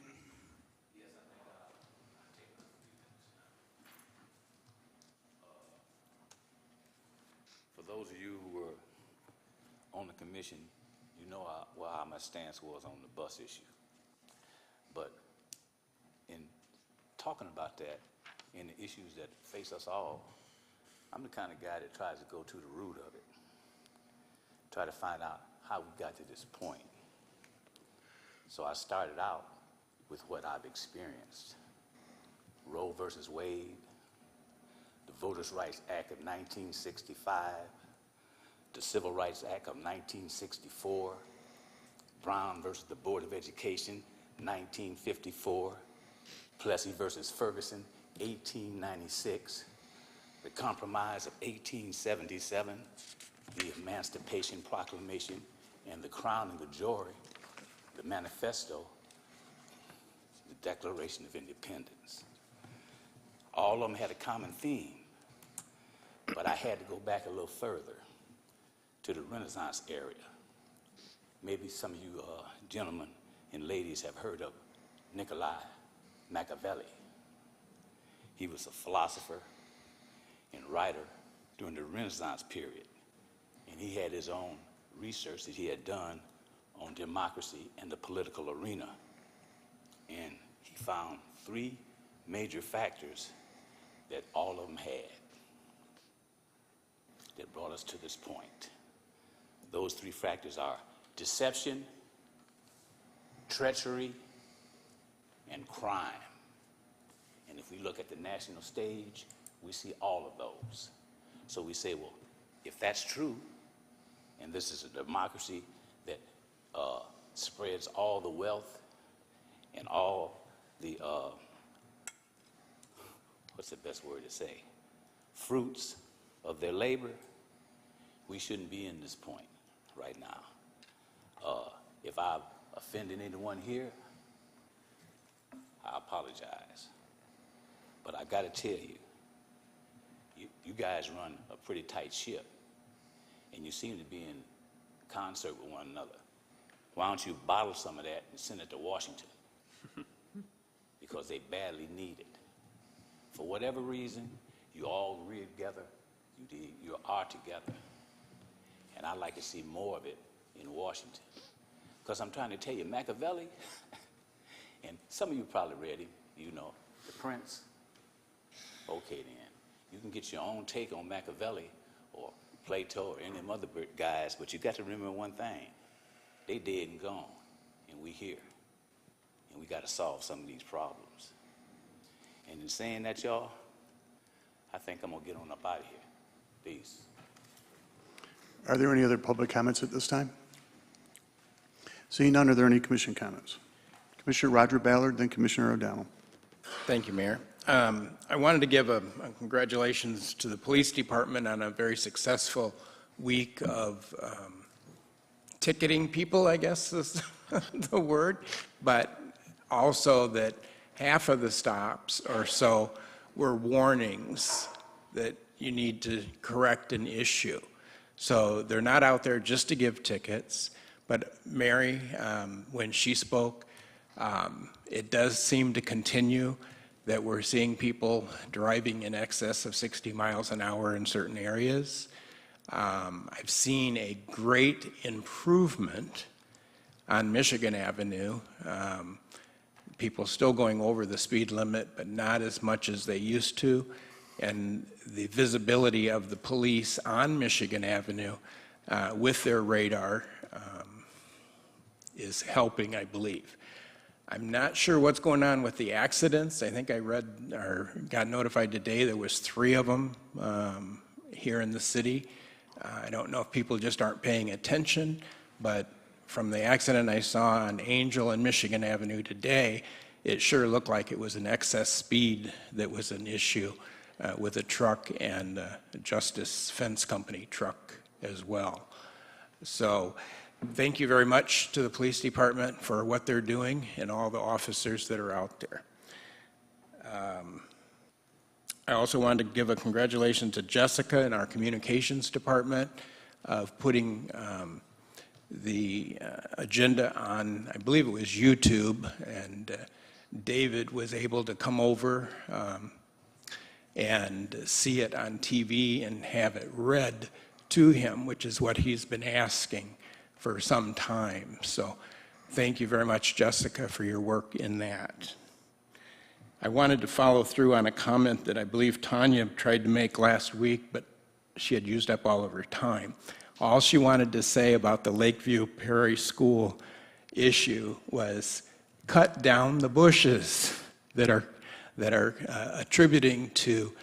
For those of you who were on the commission, you know how my stance was on the bus issue. But in talking about that and the issues that face us all, I'm the kind of guy that tries to go to the root of it, try to find out how we got to this point. So I started out with what I've experienced. Roe versus Wade, the Voters' Rights Act of 1965, the Civil Rights Act of 1964, Brown versus the Board of Education, 1954, Plessy versus Ferguson, 1896, the Compromise of 1877, the Emancipation Proclamation, and the crowning joy, the Manifesto, the Declaration of Independence. All of them had a common theme, but I had to go back a little further to the Renaissance area. Maybe some of you gentlemen and ladies have heard of Niccolo Machiavelli. He was a philosopher and writer during the Renaissance period, and he had his own research that he had done on democracy and the political arena. And he found 3 major factors that all of them had. that brought us to this point. Those three factors are deception, treachery, and crime. And if we look at the national stage, we see all of those. So we say, well, if that's true, and this is a democracy that spreads all the wealth and all the, what's the best word to say, fruits of their labor, we shouldn't be in this point right now. If I've offended anyone here, I apologize. But I gotta tell you, you guys run a pretty tight ship, and you seem to be in concert with one another. Why don't you bottle some of that and send it to Washington? Because they badly need it. For whatever reason, you all agree together, you are together. And I'd like to see more of it in Washington. Because I'm trying to tell you, Machiavelli, and some of you probably read him, you know, The Prince. Okay then, you can get your own take on Machiavelli or Plato or any of them other guys, but you got to remember one thing. They dead and gone, and we here. And we got to solve some of these problems. And in saying that, y'all, I think I'm gonna get on up out of here. Peace. Are there any other public comments at this time? Seeing none, are there any commission comments? Commissioner Roger Ballard, then Commissioner O'Donnell. Thank you, Mayor. I wanted to give a congratulations to the police department on a very successful week of ticketing people, I guess is the word, but also that half of the stops or so were warnings that you need to correct an issue. So they're not out there just to give tickets, but Mary, when she spoke, it does seem to continue that we're seeing people driving in excess of 60 miles an hour in certain areas. I've seen a great improvement on Michigan Avenue. People still going over the speed limit, but not as much as they used to. And the visibility of the police on Michigan Avenue with their radar is helping, I believe. I'm not sure what's going on with the accidents. I think I read or got notified today there was 3 of them here in the city. I don't know if people just aren't paying attention, but from the accident I saw on Angel and Michigan Avenue today, it sure looked like it was an excess speed that was an issue with a truck and a Justice Fence Company truck as well. So thank you very much to the police department for what they're doing and all the officers that are out there. I also wanted to give a congratulations to Jessica in our communications department of putting the agenda on, I believe it was YouTube, and David was able to come over and see it on TV and have it read to him, which is what he's been asking for some time. So thank you very much, Jessica, for your work in that. I wanted to follow through on a comment that I believe Tanya tried to make last week, but she had used up all of her time. All she wanted to say about the Lakeview Perry School issue was cut down the bushes that are attributing to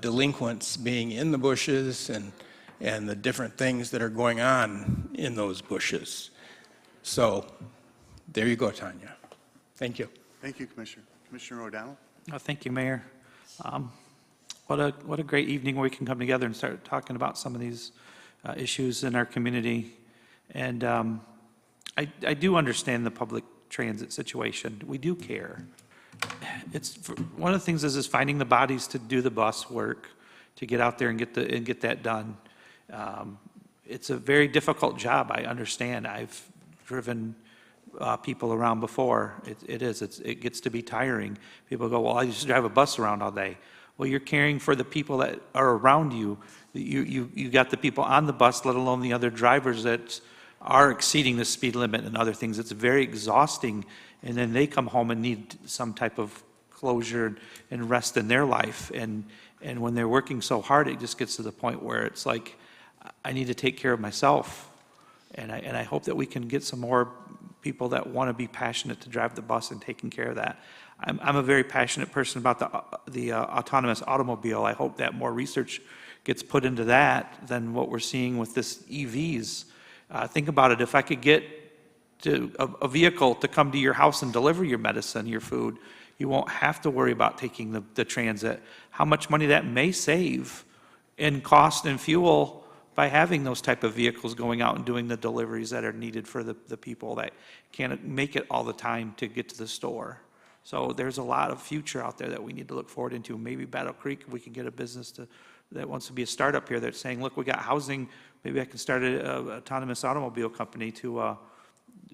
delinquents being in the bushes and the different things that are going on in those bushes. So there you go, Tanya. Thank you. Thank you, Commissioner. Commissioner O'Donnell. Thank you, Mayor. What a great evening where we can come together and start talking about some of these issues in our community. And I do understand the public transit situation. We do care. One of the things is finding the bodies to do the bus work, to get out there and get that done. It's a very difficult job, I understand. I've driven people around before. It gets to be tiring. People go, well, I just drive a bus around all day. Well, you're caring for the people that are around you. You got the people on the bus, let alone the other drivers that are exceeding the speed limit and other things. It's very exhausting, and then they come home and need some type of closure and rest in their life. And when they're working so hard, it just gets to the point where it's like, I need to take care of myself. And I hope that we can get some more people that want to be passionate to drive the bus and taking care of that. I'm a very passionate person about the autonomous automobile. I hope that more research gets put into that than what we're seeing with this EVs. Think about it, if I could get to a vehicle to come to your house and deliver your medicine, your food, you won't have to worry about taking the transit. How much money that may save in cost and fuel by having those type of vehicles going out and doing the deliveries that are needed for the people that can't make it all the time to get to the store. So there's a lot of future out there that we need to look forward into. Maybe Battle Creek, we can get a business that wants to be a startup here that's saying, look, we got housing, maybe I can start an autonomous automobile company to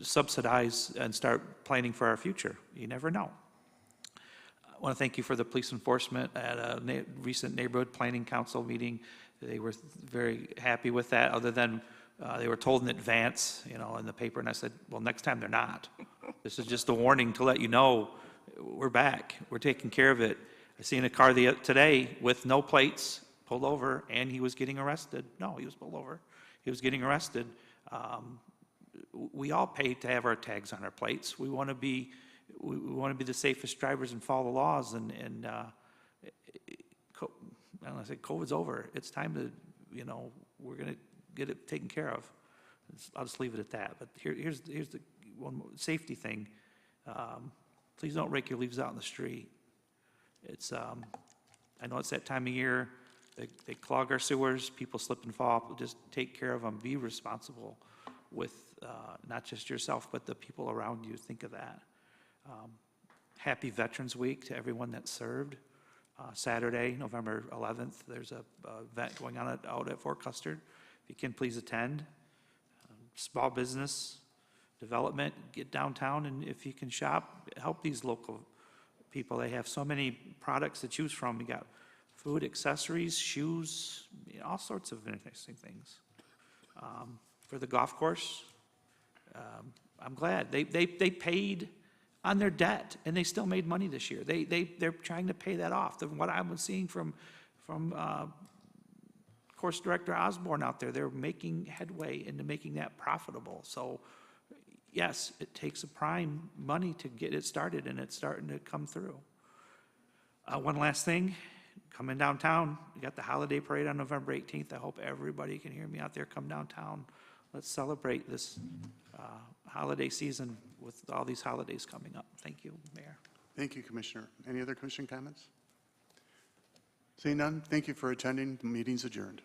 subsidize and start planning for our future. You never know. I want to thank you for the police enforcement at a recent neighborhood planning council meeting. They were very happy with that, other than they were told in advance, you know, in the paper, and I said, well, next time they're not. This is just a warning to let you know we're back. We're taking care of it. I seen a car today with no plates pulled over, and he was getting arrested. No, he was pulled over. He was getting arrested. We all pay to have our tags on our plates. We want to be the safest drivers and follow the laws. I don't want to say COVID's over. It's time to, you know, we're going to get it taken care of. I'll just leave it at that. But here's the one more safety thing. Please don't rake your leaves out in the street. It's I know it's that time of year. They clog our sewers. People slip and fall. Just take care of them. Be responsible with not just yourself, but the people around you. Think of that. Happy Veterans Week to everyone that served. Saturday, November 11th, there's a event going on out at Fort Custer. If you can, please attend. Small business development, get downtown, and if you can shop, help these local people. They have so many products to choose from. You got food, accessories, shoes, you know, all sorts of interesting things. For the golf course, I'm glad they paid on their debt, and they still made money this year. They're trying to pay that off. What I'm seeing from course director Osborne out there, they're making headway into making that profitable. So yes, it takes a prime money to get it started, and it's starting to come through. One last thing, coming downtown, we got the holiday parade on November 18th. I hope everybody can hear me out there. Come downtown. Let's celebrate this holiday season with all these holidays coming up. Thank you, Mayor. Thank you, Commissioner. Any other commission comments? Seeing none, thank you for attending. The meeting's adjourned.